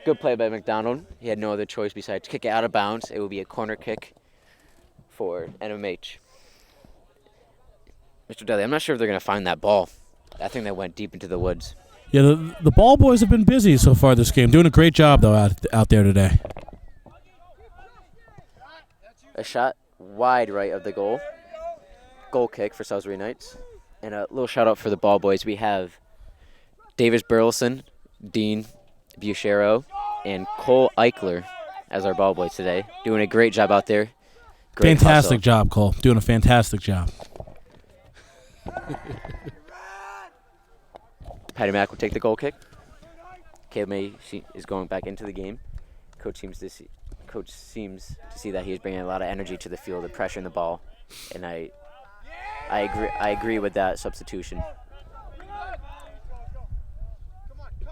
Good play by McDonald. He had no other choice besides kick it out of bounds. It will be a corner kick for NMH. Mr. Dudley, I'm not sure if they're going to find that ball. I think that went deep into the woods. Yeah, the ball boys have been busy so far this game. Doing a great job, though, out there today. A shot wide right of the goal. Goal kick for Salisbury Knights. And a little shout out for the ball boys. We have Davis Burleson, Dean Buchero, and Cole Eichler as our ball boys today. Doing a great job out there. Great fantastic hustle. Job, Cole. Doing a fantastic job. Patty Mack will take the goal kick. Caleb May is going back into the game. Coach seems to see that he is bringing a lot of energy to the field, the pressure in the ball, and I agree with that substitution.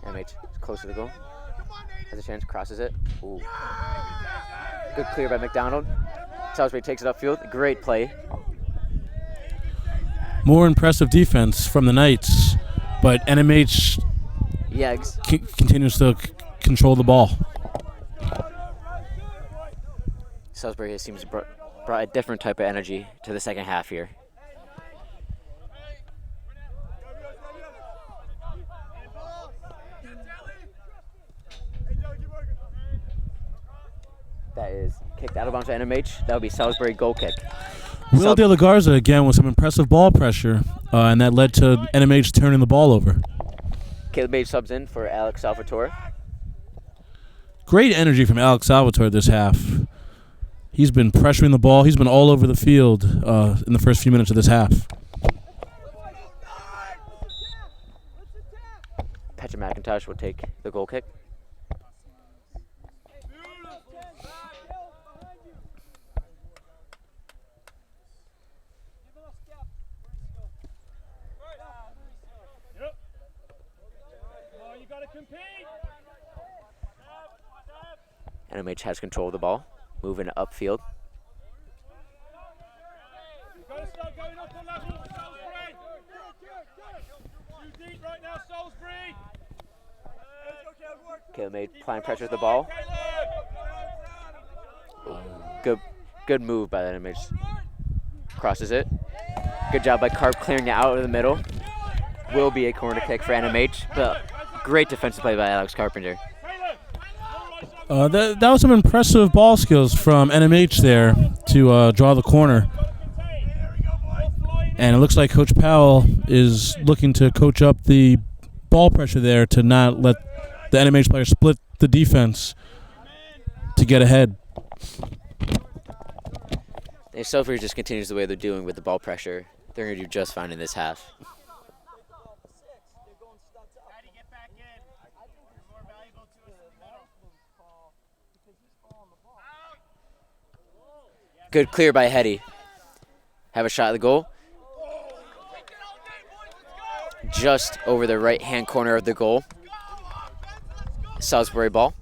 NMH is close to the goal. Has a chance, crosses it. Ooh. Good clear by McDonald. Salisbury takes it upfield. Great play. More impressive defense from the Knights, but NMH continues to control the ball. Salisbury seems to brought a different type of energy to the second half here. That is kicked out of bounds to NMH. That would be Salisbury goal kick. Will De La Garza again with some impressive ball pressure, and that led to NMH turning the ball over. Caleb May subs in for Alex Salvatore. Great energy from Alex Salvatore this half. He's been pressuring the ball. He's been all over the field in the first few minutes of this half. Patrick McIntosh will take the goal kick. NMH has control of the ball, moving upfield. Caleb May applying pressure to the ball. Good move by the NMH. Crosses it. Good job by Karp clearing it out of the middle. Will be a corner kick for NMH, but great defensive play by Alex Carpenter. That was some impressive ball skills from NMH there to draw the corner. And it looks like Coach Powell is looking to coach up the ball pressure there to not let the NMH players split the defense to get ahead. If Salisbury just continues the way they're doing with the ball pressure, they're going to do just fine in this half. Good clear by Hetty. Have a shot at the goal. Just over the right-hand corner of the goal. Salisbury ball.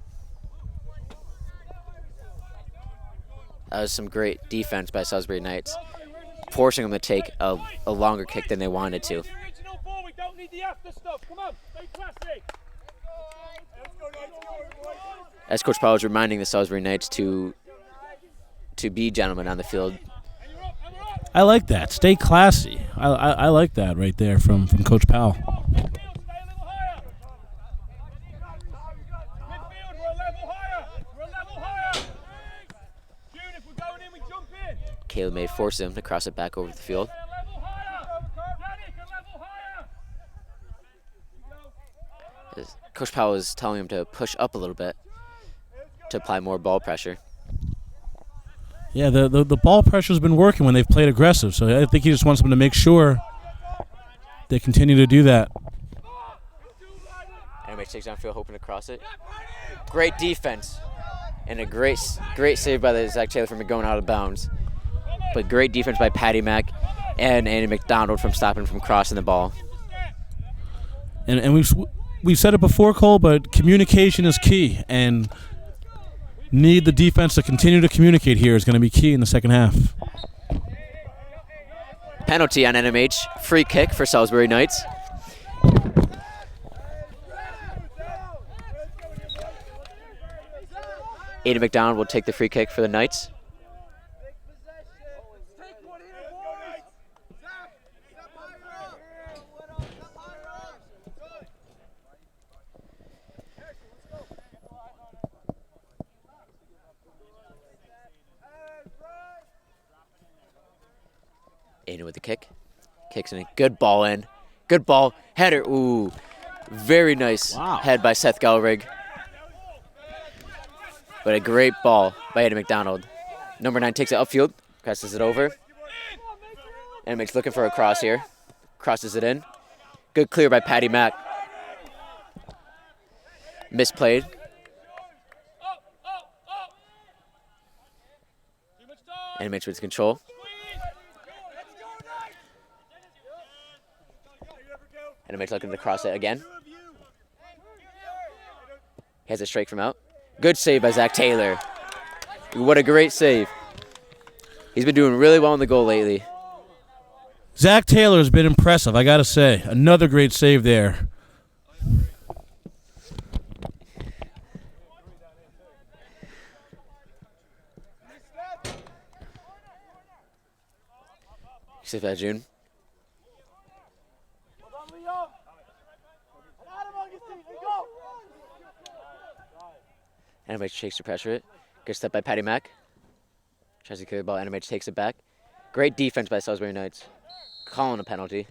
That was some great defense by Salisbury Knights, forcing them to take a longer kick than they wanted to. As Coach Powell is reminding the Salisbury Knights to be gentlemen on the field. I like that. Stay classy. I like that right there from Coach Powell. Caleb may force him to cross it back over the field. Coach Powell is telling him to push up a little bit to apply more ball pressure. Yeah, the ball pressure's been working when they've played aggressive, so I think he just wants them to make sure they continue to do that. NMH takes downfield, hoping to cross it. Great defense, and a great save by the Zach Taylor from going out of bounds. But great defense by Patty Mack and Andy McDonald from stopping from crossing the ball. And we've said it before, Cole, but communication is key, and need the defense to continue to communicate here is going to be key in the second half. Penalty on NMH. Free kick for Salisbury Knights. Andy McDonald will take the free kick for the Knights. Aiden with the kick. Kicks in. Good ball in. Good ball. Header. Ooh. Very nice head by Seth Galrig. But a great ball by Aiden McDonald. Number 9 takes it upfield. Passes it over. NMH looking for a cross here. Crosses it in. Good clear by Patty Mack. Misplayed. NMH with control. NMH looking to cross it again. He has a strike from out. Good save by Zach Taylor. What a great save. He's been doing really well in the goal lately. Zach Taylor has been impressive, I got to say. Another great save there. Save by June. NMH takes to pressure it. Good step by Patty Mack. Tries to clear the ball. NMH takes it back. Great defense by Salisbury Knights. Calling a penalty.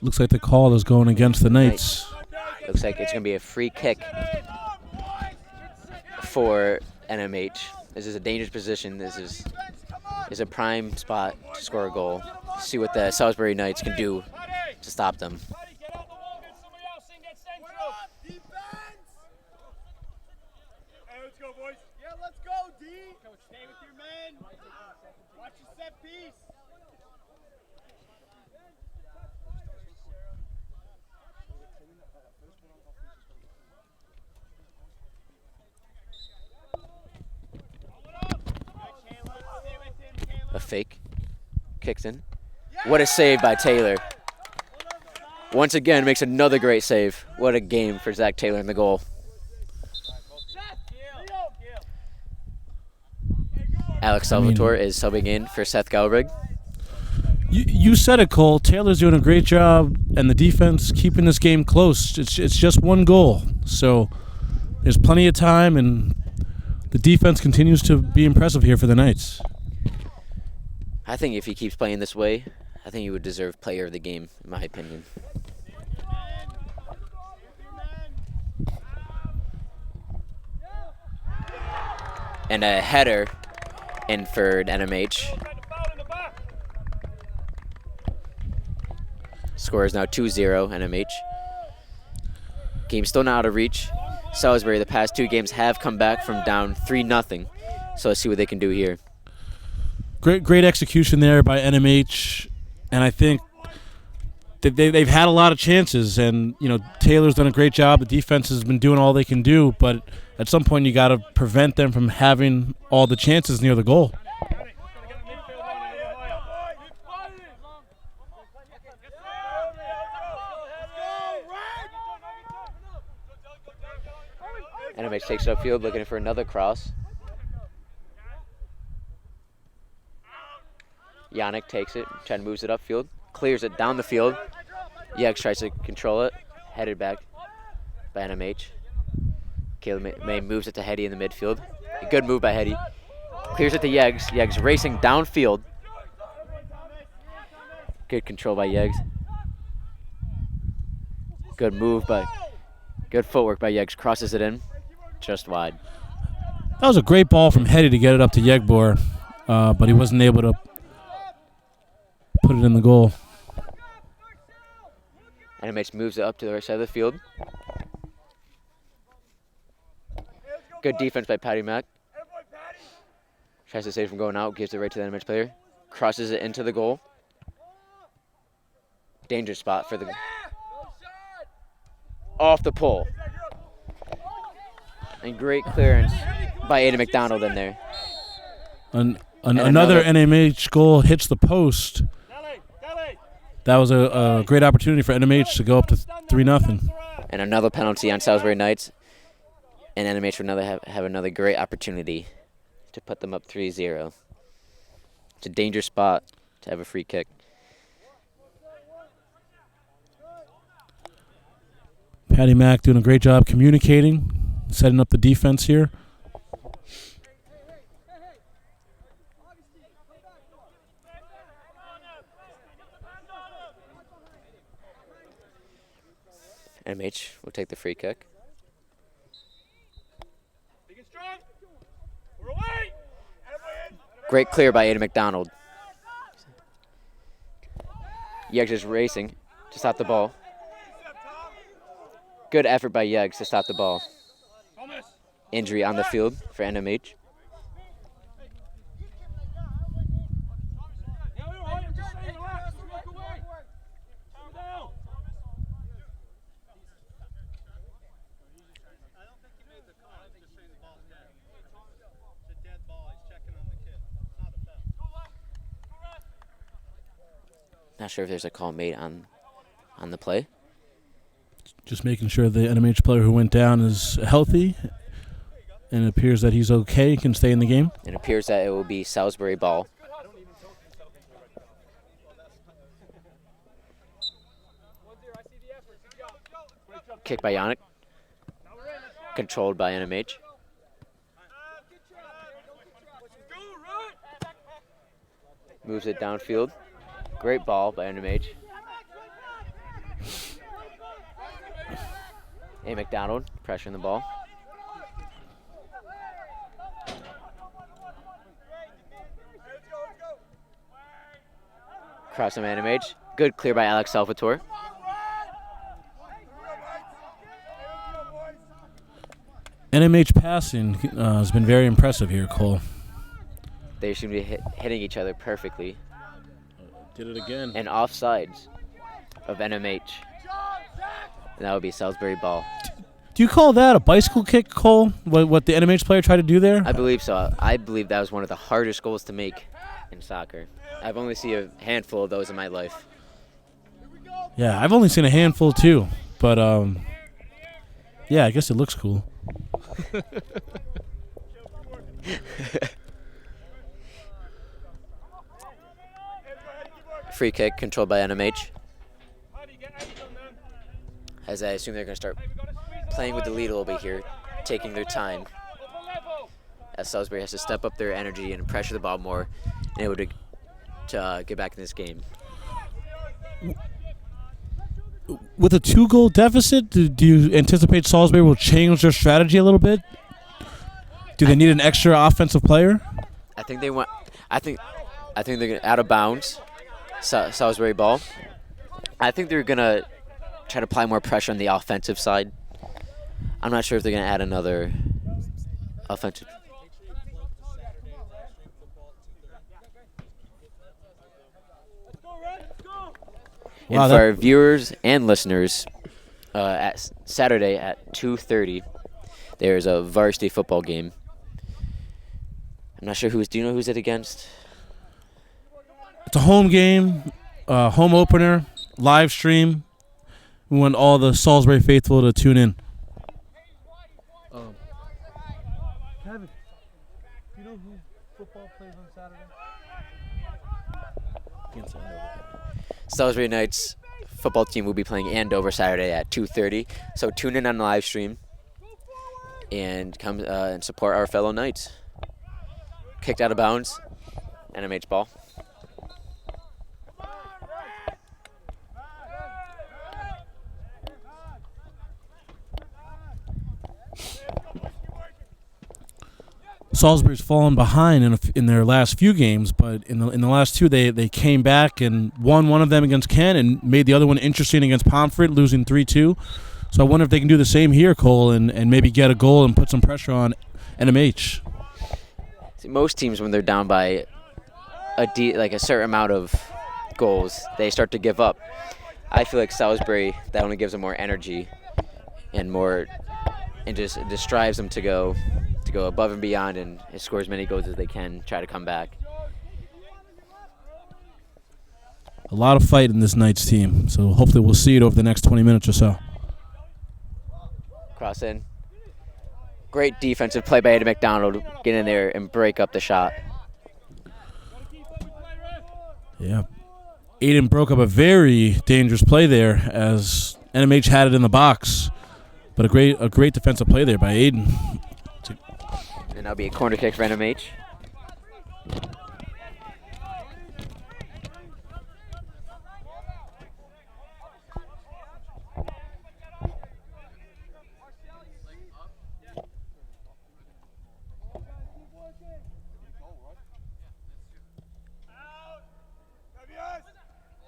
Looks like the call is going against the Knights. Looks like it's going to be a free kick for NMH. This is a dangerous position. This is a prime spot to score a goal. See what the Salisbury Knights can do to stop them. A fake. Kicks in. What a save by Taylor. Once again, makes another great save. What a game for Zach Taylor in the goal. Alex Salvatore is subbing in for Seth Galrig. You said it, Cole. Taylor's doing a great job, and the defense keeping this game close. It's just one goal. So there's plenty of time, and the defense continues to be impressive here for the Knights. I think if he keeps playing this way, I think he would deserve player of the game, in my opinion. And a header in for NMH. Score is now 2-0 NMH. Game still not out of reach. Salisbury, the past 2 games, have come back from down 3-0. So let's see what they can do here. Great execution there by NMH, and I think they've had a lot of chances, and Taylor's done a great job. The defense has been doing all they can do, but at some point you got to prevent them from having all the chances near the goal. NMH takes it upfield, looking for another cross. Yannick takes it, moves it upfield, clears it down the field. Yeggs tries to control it, headed back by NMH. Caleb May moves it to Hetty in the midfield. A good move by Hetty. Clears it to Yeggs. Yeggs racing downfield. Good control by Yeggs. Good footwork by Yeggs. Crosses it in, just wide. That was a great ball from Hetty to get it up to Yegbor, but he wasn't able to put it in the goal. NMH moves it up to the right side of the field. Good defense by Patty Mack. Tries to save from going out, gives it right to the NMH player. Crosses it into the goal. Danger spot for the... Off the pole. And great clearance by Aiden McDonald in there. Another NMH goal hits the post. That was a great opportunity for NMH to go up to 3-0. And another penalty on Salisbury Knights. And NMH would have another great opportunity to put them up 3-0. It's a dangerous spot to have a free kick. Patty Mack doing a great job communicating, setting up the defense here. NMH will take the free kick. Great clear by Aiden McDonald. Yeggs is racing to stop the ball. Good effort by Yeggs to stop the ball. Injury on the field for NMH. Not sure if there's a call made on the play. Just making sure the NMH player who went down is healthy, and it appears that he's okay, can stay in the game. It appears that it will be Salisbury ball. Kick by Yannick. Controlled by NMH. Moves it downfield. Great ball by NMH. A. McDonald pressuring the ball. Cross from NMH. Good clear by Alex Salvatore. NMH passing has been very impressive here, Cole. They seem to be hitting each other perfectly. Did it again. And offsides of NMH. And that would be Salisbury ball. Do you call that a bicycle kick, Cole? What the NMH player tried to do there? I believe so. I believe that was one of the hardest goals to make in soccer. I've only seen a handful of those in my life. Yeah, I've only seen a handful too. But, yeah, I guess it looks cool. Free kick controlled by NMH. As I assume they're going to start playing with the lead a little bit here, taking their time. As Salisbury has to step up their energy and pressure the ball more in order to get back in this game. With a 2-goal deficit, do you anticipate Salisbury will change their strategy a little bit? Do they need an extra offensive player? I think they want. I think they're gonna out of bounds. Salisbury ball. I think they're gonna try to apply more pressure on the offensive side. I'm not sure if they're gonna add another offensive. Wow, and for our viewers and listeners, at Saturday at 2:30, there's a varsity football game. I'm not sure who's. Do you know who's it against? It's a home game, home opener, live stream. We want all the Salisbury faithful to tune in. Kevin, do you know who football plays on Saturday? Salisbury Knights football team will be playing Andover Saturday at 2:30. So tune in on the live stream and come and support our fellow Knights. Kicked out of bounds. NMH ball. Salisbury's fallen behind in their last few games, but in the last two they came back and won one of them against Kent and made the other one interesting against Pomfret, losing 3-2. So I wonder if they can do the same here, Cole, and maybe get a goal and put some pressure on NMH. See, most teams, when they're down by a certain amount of goals, they start to give up. I feel like Salisbury, that only gives them more energy and just drives them to go above and beyond and score as many goals as they can, try to come back. A lot of fight in this Knights team, so hopefully we'll see it over the next 20 minutes or so. Cross in. Great defensive play by Aiden McDonald. Get in there and break up the shot. Yeah. Aiden broke up a very dangerous play there as NMH had it in the box. But a great defensive play there by Aiden. And that'll be a corner kick for NMH.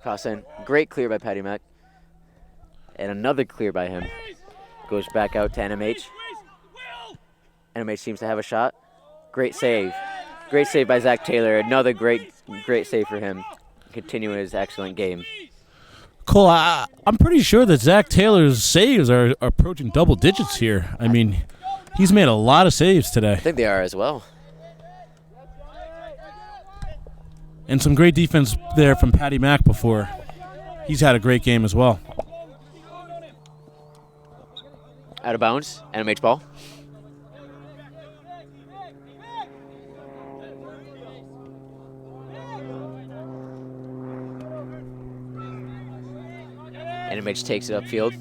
Cross in. Great clear by Patty Mack. And another clear by him. Goes back out to NMH. NMH seems to have a shot. Great save. Great save by Zach Taylor. Another great save for him. Continuing his excellent game. Cole, I'm pretty sure that Zach Taylor's saves are approaching double digits here. I mean, he's made a lot of saves today. I think they are as well. And some great defense there from Patty Mack before. He's had a great game as well. Out of bounds. NMH ball. NMH takes it upfield,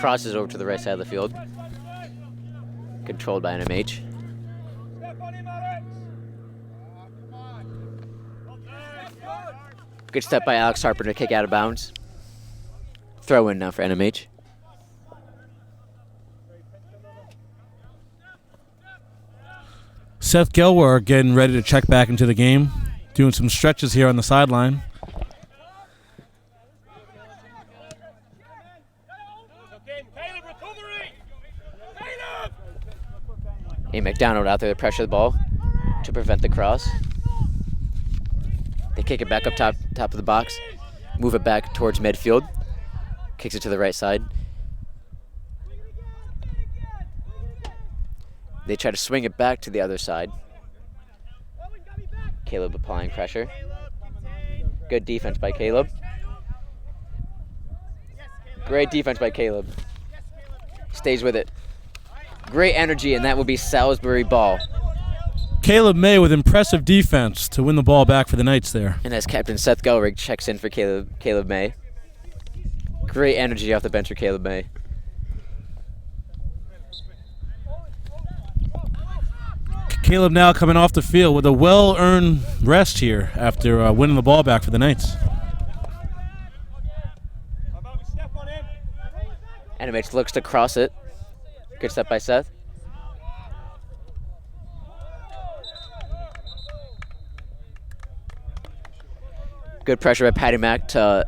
crosses over to the right side of the field. Controlled by NMH. Good step by Alex Harper to kick out of bounds. Throw in now for NMH. Seth Gelwer getting ready to check back into the game, doing some stretches here on the sideline. A McDonald out there to pressure the ball to prevent the cross. They kick it back up top of the box, move it back towards midfield, kicks it to the right side. They try to swing it back to the other side. Caleb applying pressure. Good defense by Caleb. Great defense by Caleb. Stays with it. Great energy, and that will be Salisbury ball. Caleb May with impressive defense to win the ball back for the Knights there. And as Captain Seth Gelrig checks in for Caleb May. Great energy off the bench for Caleb May. Caleb now coming off the field with a well-earned rest here after winning the ball back for the Knights. NMH looks to cross it. Good step by Seth. Good pressure by Patty Mack to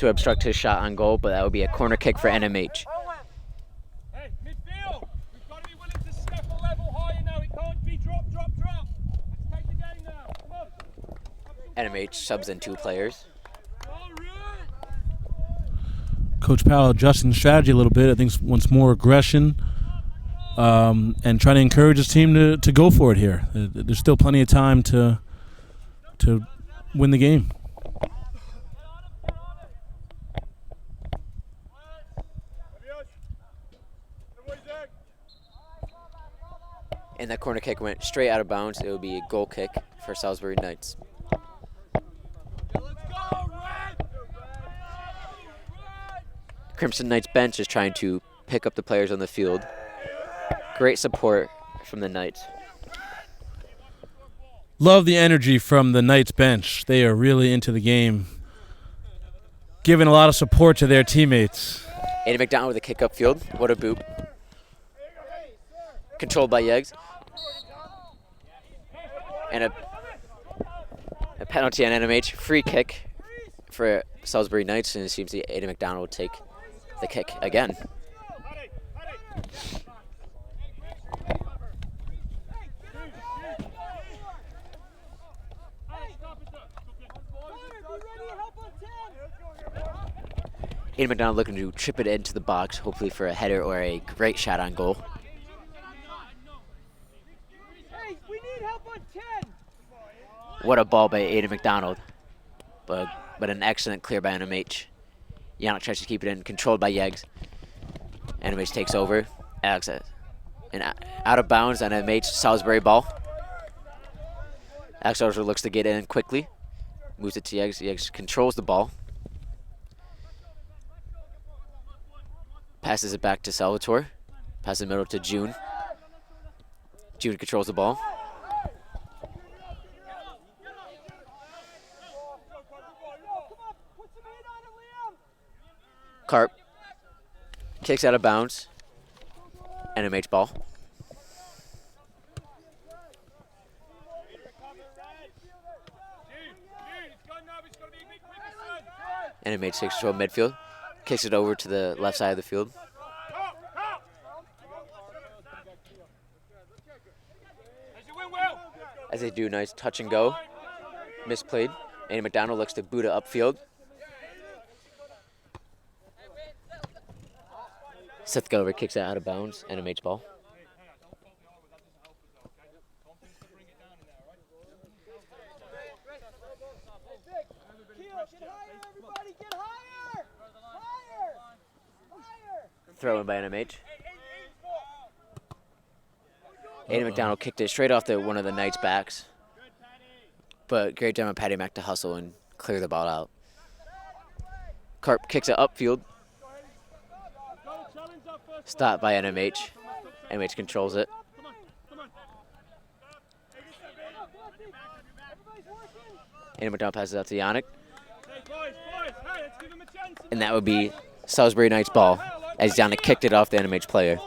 obstruct his shot on goal, but that would be a corner kick for NMH. Hey, midfield! We've got to be willing to step a level higher now. It can't be drop. Let's take the game now. Come on. NMH subs in 2 players. Coach Powell adjusting strategy a little bit. I think wants more aggression and trying to encourage his team to go for it here. There's still plenty of time to win the game. And that corner kick went straight out of bounds. It will be a goal kick for Salisbury Knights. Crimson Knights bench is trying to pick up the players on the field. Great support from the Knights. Love the energy from the Knights bench. They are really into the game, giving a lot of support to their teammates. Aiden McDonald with a kick upfield. What a boot. Controlled by Yeggs. And a penalty on NMH. Free kick for Salisbury Knights, and it seems that Aiden McDonald will take the kick again. Aiden McDonald looking to chip it into the box, hopefully for a header or a great shot on goal. Hey, we need help on 10. What a ball by Aiden McDonald. But an excellent clear by NMH. Yannick tries to keep it in, controlled by Yeggs. NMH takes over. Alex, and out of bounds on NMH, Salisbury ball. Alex Archer looks to get in quickly. Moves it to Yeggs. Yeggs controls the ball. Passes it back to Salvatore. Passes the middle to June. June controls the ball. Carp kicks out of bounds. NMH ball. NMH takes control of midfield. Kicks it over to the left side of the field. As they do, nice touch and go. Misplayed. Aiden McDonald looks to boot it upfield. Seth Gulliver kicks it out of bounds. NMH ball. Throw in by NMH. Aiden McDonald kicked it straight off one of the Knights' backs. But great job on Patty Mack to hustle and clear the ball out. Carp kicks it upfield. Stopped by NMH. NMH controls it. Aiden McDonald passes out to Yannick. And that would be Salisbury Knights ball as Yannick kicked it off the NMH player.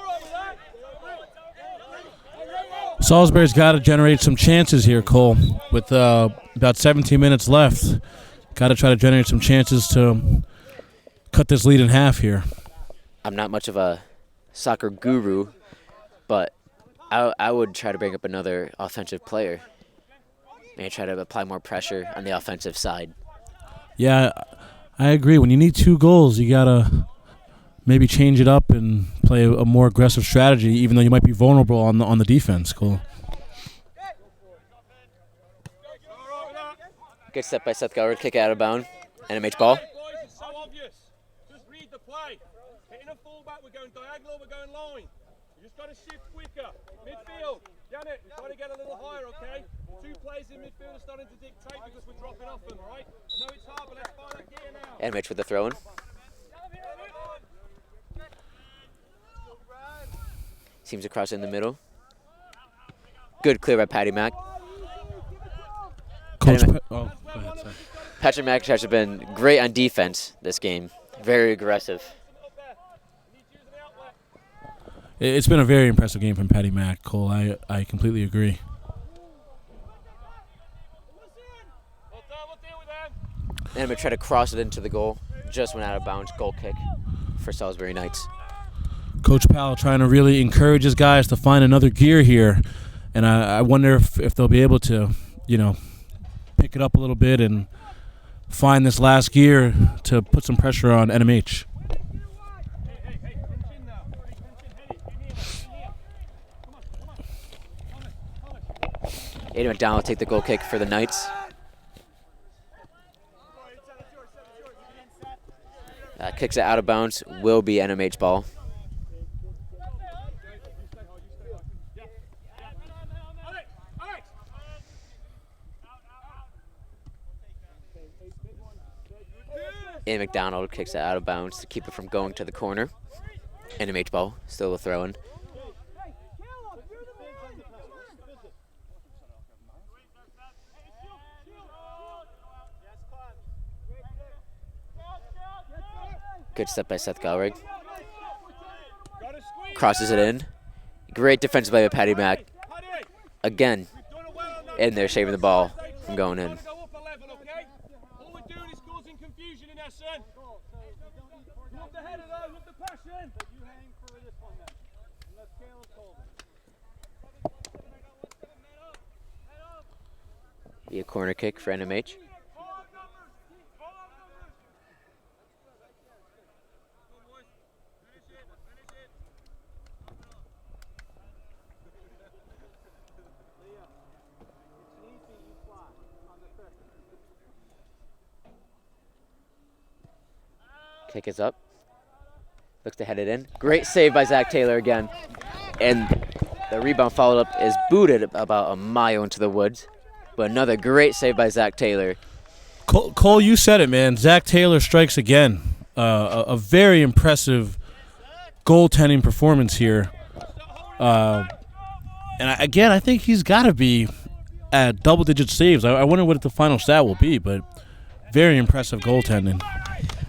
Salisbury's got to generate some chances here, Cole. With about 17 minutes left, got to try to generate some chances to cut this lead in half here. I'm not much of a soccer guru, but I would try to bring up another offensive player. Maybe try to apply more pressure on the offensive side. Yeah, I agree. When you need 2 goals, you got to maybe change it up and play a more aggressive strategy, even though you might be vulnerable on the defense. Cool. Good step by Seth Goward. Kick out of bound. NMH ball. It's so obvious. Just read the play. Hitting a fullback, we're going diagonal, we're going line. You just got to shift quicker. Midfield. Janet, we've got to get a little higher, okay? 2 plays in midfield are starting to dictate because we're dropping off them, all right? I know it's hard, but let's find that gear now. NMH with the throw in. Seems to cross in the middle. Good clear by Patty Mack. Coach, Patty go ahead, sorry. Patrick McIntosh has been great on defense this game. Very aggressive. It's been a very impressive game from Patty Mack, Cole. I completely agree. And I'm going to try to cross it into the goal. Just went out of bounds. Goal kick for Salisbury Knights. Coach Powell trying to really encourage his guys to find another gear here. And I wonder if they'll be able to, pick it up a little bit and find this last gear to put some pressure on NMH. Aiden McDonald will take the goal kick for the Knights. Kicks it out of bounds. Will be NMH ball. And McDonald kicks it out of bounds to keep it from going to the corner. NMH ball, still a throw-in. Good step by Seth Galrig. Crosses it in. Great defensive play by Patty Mack. Again, in there saving the ball from going in. Be a corner kick for NMH. Kick is up. Looks to head it in. Great save by Zach Taylor again. And the rebound followed up is booted about a mile into the woods. But another great save by Zach Taylor. Cole, you said it, man. Zach Taylor strikes again. A very impressive goaltending performance here. Again, I think he's got to be at double-digit saves. I wonder what the final stat will be, but very impressive goaltending.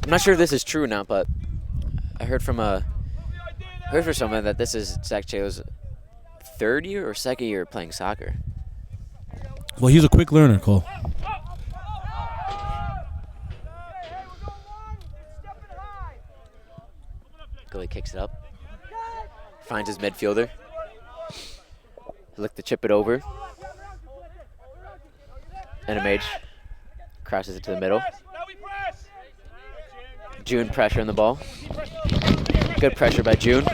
I'm not sure if this is true or not, but I heard from someone that this is Zach Taylor's third year or second year playing soccer. Well, he's a quick learner, Cole. Goalie kicks it up. Finds his midfielder. Look to chip it over. NMH crosses it to the middle. June pressure on the ball. Good pressure by June.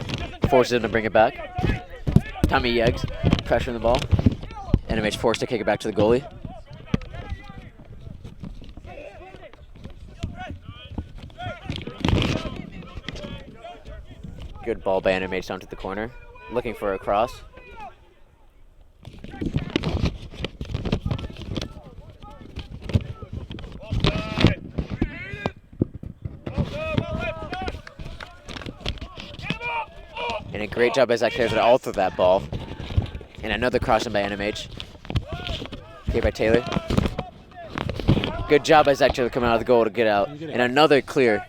Forces him to bring it back. Tommy Yeggs pressure on the ball. NMH forced to kick it back to the goalie. Good ball by NMH down to the corner. Looking for a cross. And a great job by Zach Taylor to alter that ball. And another crossing by NMH. Here by Taylor. Good job by Zach Taylor coming out of the goal to get out. And another clear.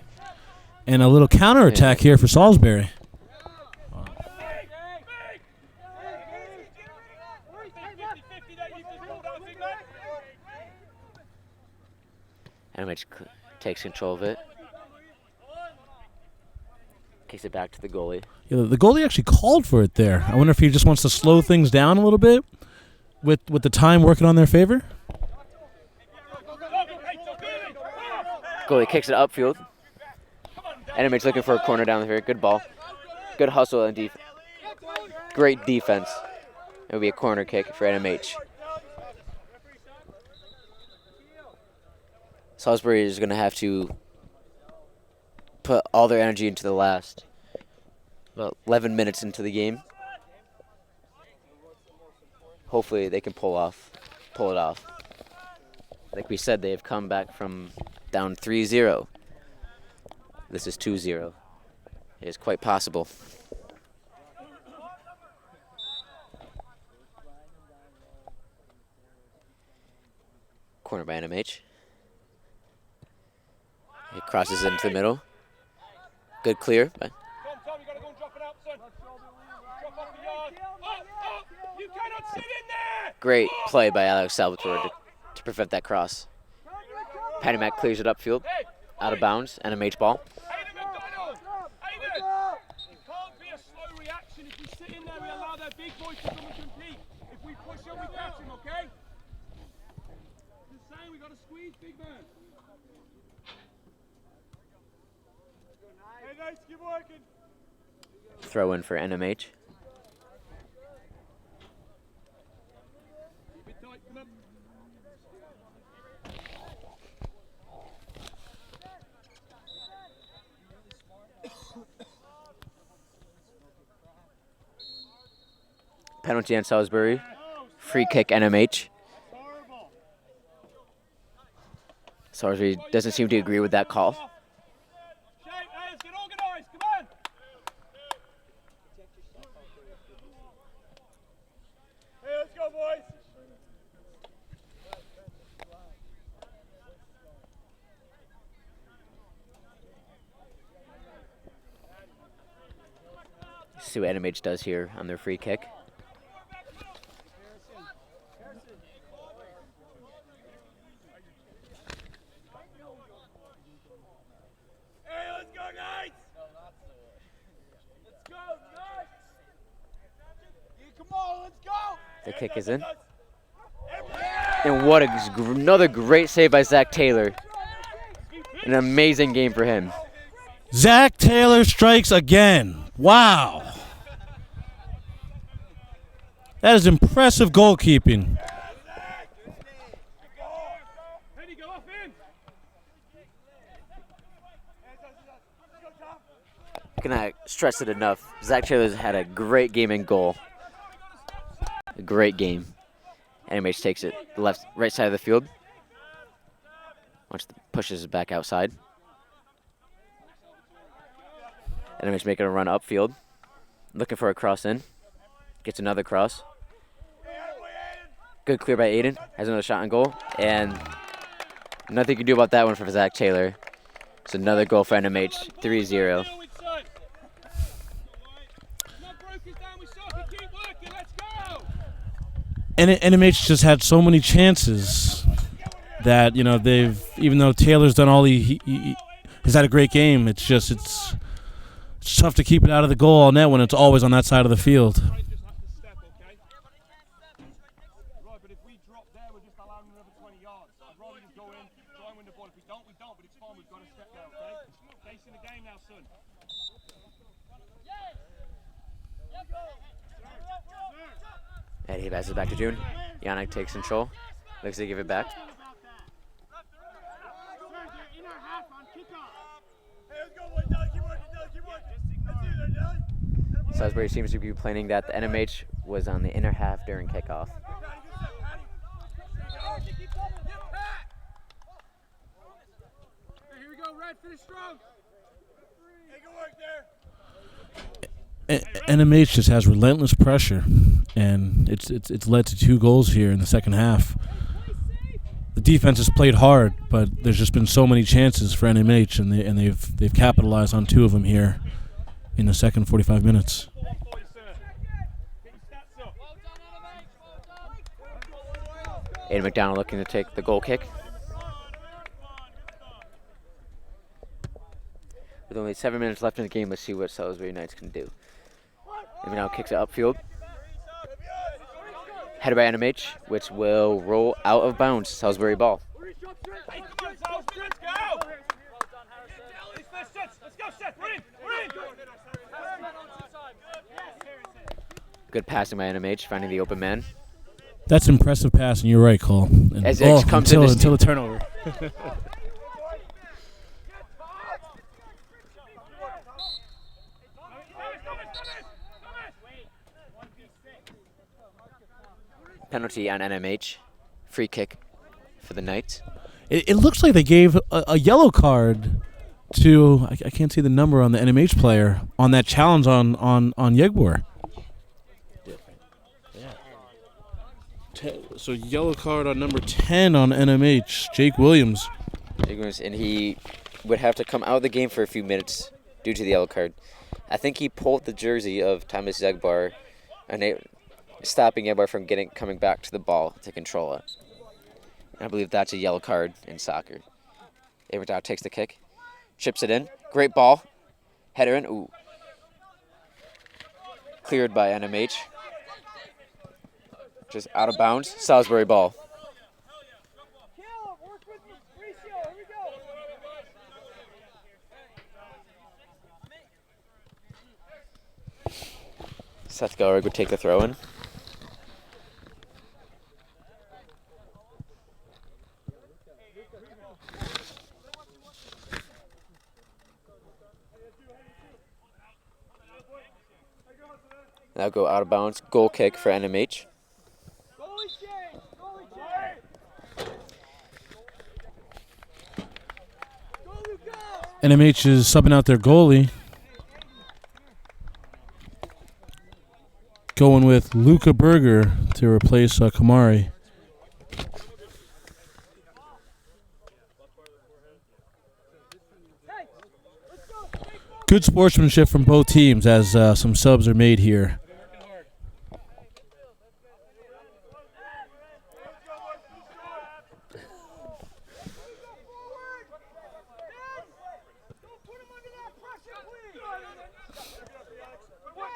And a little counterattack here for Salisbury. NMH takes control of it. Kicks it back to the goalie. Yeah, the goalie actually called for it there. I wonder if he just wants to slow things down a little bit with the time working on their favor. Goalie kicks it upfield. NMH looking for a corner down the field. Good ball. Good hustle and defense. Great defense. It will be a corner kick for NMH. Salisbury is going to have to put all their energy into the last about 11 minutes into the game. Hopefully they can pull it off. Like we said, they have come back from down 3-0. This is 2-0. It is quite possible. Corner by NMH. It crosses into the middle. Good clear. Tom, you gotta go and drop it out, son. Drop off the yard. Up! You cannot sit in there! Great play by Alex Salvatore to prevent that cross. Patty Mack clears it upfield, out of bounds, NMH ball. Hayden McDonald! Hayden! It can't be a slow reaction. If we sit in there, we allow their big boys to come and compete. If we push them, we catch them, okay? Just saying, we gotta squeeze, big man. Hey, nice, keep working. Throw in for NMH. Keep it tight, come up. Penalty on Salisbury. Free kick NMH. Salisbury doesn't seem to agree with that call. see what NMH does here on their free kick. Hey, let's go, Knights! Let's go, Knights! Come on, let's go! The kick is in. And what another great save by Zach Taylor. An amazing game for him. Zach Taylor strikes again. Wow. That is impressive goalkeeping. Penny, go off in! Cannot stress it enough. Zach Taylor's had a great game in goal. A great game. NMH takes it right side of the field. Pushes it back outside. NMH making a run upfield. Looking for a cross in. Gets another cross. Good clear by Aiden. Has another shot on goal. And nothing you can do about that one for Zach Taylor. It's another goal for NMH. 3-0. And NMH just had so many chances that, you know, even though Taylor's done all he's had a great game, it's tough to keep it out of the goal on net when it's always on that side of the field. Right, but if we drop there, we're just allowing another 20 yards. I'd rather just go in, try and win the ball. If we don't, we don't, but it's fine. We've got to step there, okay? Chasing the game now, son. And he passes back to June. Yannick takes control. Looks to give it back. Salisbury seems to be planning that. The NMH was on the inner half during kickoff. Here we go, Red, finish strong. Hey, good work there. NMH just has relentless pressure, and it's led to 2 goals here in the second half. The defense has played hard, but there's just been so many chances for NMH, and they've capitalized on 2 of them here in the second 45 minutes. Aiden McDonald looking to take the goal kick. With only 7 minutes left in the game, let's see what Salisbury Knights can do. And now kicks it upfield. Headed by NMH, which will roll out of bounds. Salisbury ball. Good passing by NMH, finding the open man. That's impressive passing. You're right, Cole. And, As it comes until the turnover. Penalty on NMH. Free kick for the Knights. It looks like they gave a yellow card to, I can't see the number on the NMH player, on that challenge on Yegbor. So yellow card on number 10 on NMH, Jake Williams. And he would have to come out of the game for a few minutes due to the yellow card. I think he pulled the jersey of Thomas Zegbar, and stopping Zegbar from coming back to the ball to control it. I believe that's a yellow card in soccer. Averdow takes the kick, chips it in. Great ball. Header in. Ooh. Cleared by NMH. Just out of bounds. Salisbury ball. Seth Gelrig would take the throw in. Now go out of bounds. Goal kick for NMH. NMH is subbing out their goalie. Going with Luca Berger to replace Kamari. Good sportsmanship from both teams as some subs are made here.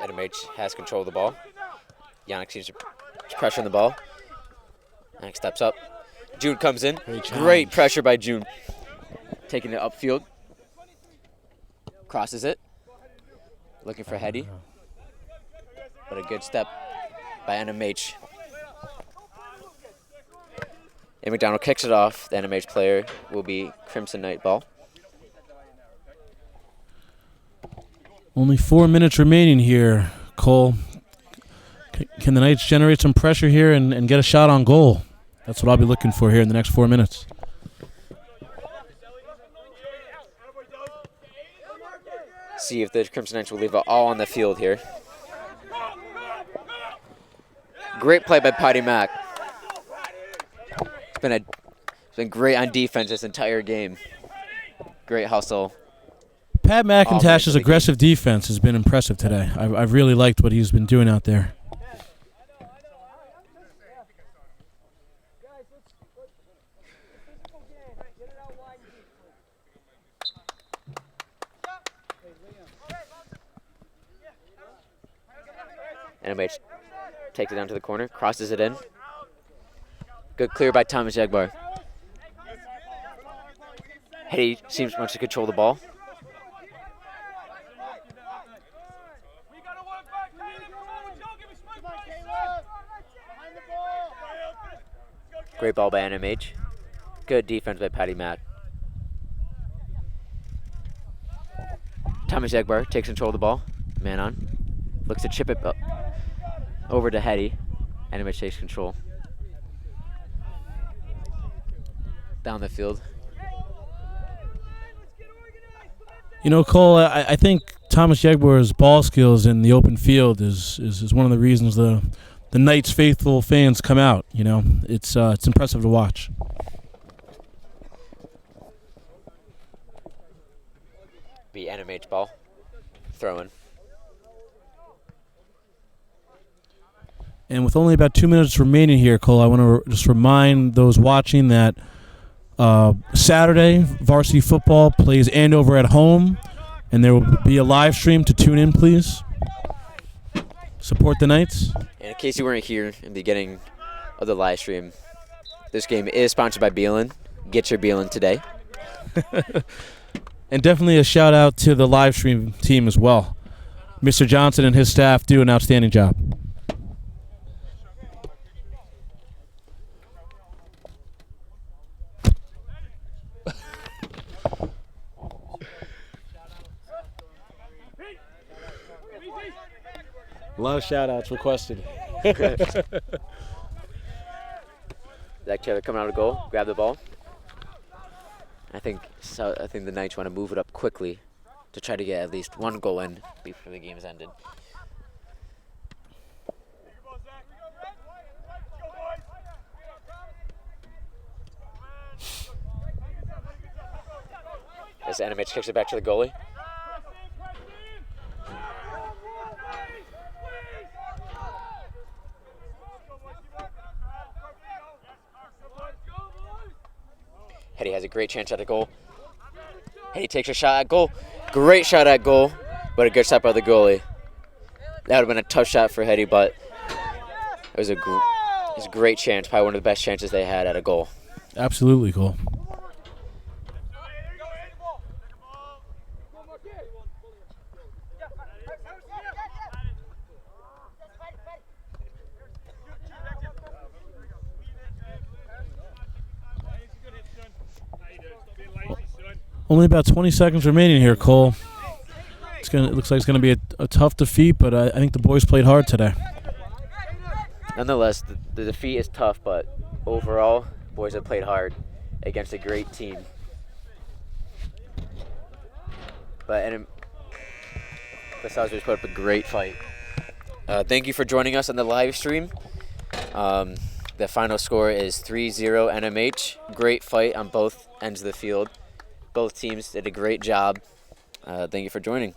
NMH has control of the ball. Yannick seems to pressure on the ball. Yannick steps up. June comes in. Great pressure by June. Taking it upfield. Crosses it. Looking for Hetty. But a good step by NMH. And McDonald kicks it off. The NMH player will be Crimson Knight ball. Only 4 minutes remaining here, Cole. Can the Knights generate some pressure here and get a shot on goal? That's what I'll be looking for here in the next 4 minutes. See if the Crimson Knights will leave it all on the field here. Great play by Patty Mack. It's been great on defense this entire game. Great hustle. Pat McIntosh's aggressive defense has been impressive today. I've really liked what he's been doing out there. NMH takes it down to the corner, crosses it in. Good clear by Thomas Yegbar. Hetty seems much to control the ball. Great ball by NMH. Good defense by Patty Mack. Thomas Yegbar takes control of the ball. Man on. Looks to chip it over to Hetty. NMH takes control. Down the field. You know, Cole, I think Thomas Yegbar's ball skills in the open field is one of the reasons the Knights faithful fans come out. You know, it's impressive to watch. Be NMH ball. Throwing. And with only about 2 minutes remaining here, Cole, I want to just remind those watching that Saturday, varsity football plays Andover at home, and there will be a live stream to tune in, please. Support the Knights. And in case you weren't here in the beginning of the live stream, this game is sponsored by Beelin. Get your Beelin today. And definitely a shout out to the live stream team as well. Mr. Johnson and his staff do an outstanding job. A lot of shout-outs requested. Zach Taylor coming out of goal, grab the ball. I think the Knights want to move it up quickly to try to get at least one goal in before the game is ended. As NMH kicks it back to the goalie. Hetty has a great chance at a goal. Hetty takes a shot at goal. Great shot at goal, but a good shot by the goalie. That would have been a tough shot for Hetty, but it was a great chance, probably one of the best chances they had at a goal. Absolutely, Cole. Only about 20 seconds remaining here, Cole. It looks like it's going to be a tough defeat, but I think the boys played hard today. Nonetheless, the defeat is tough, but overall, boys have played hard against a great team. But the Salisbury's put up a great fight. Thank you for joining us on the live stream. The final score is 3-0 NMH. Great fight on both ends of the field. Both teams did a great job. Thank you for joining.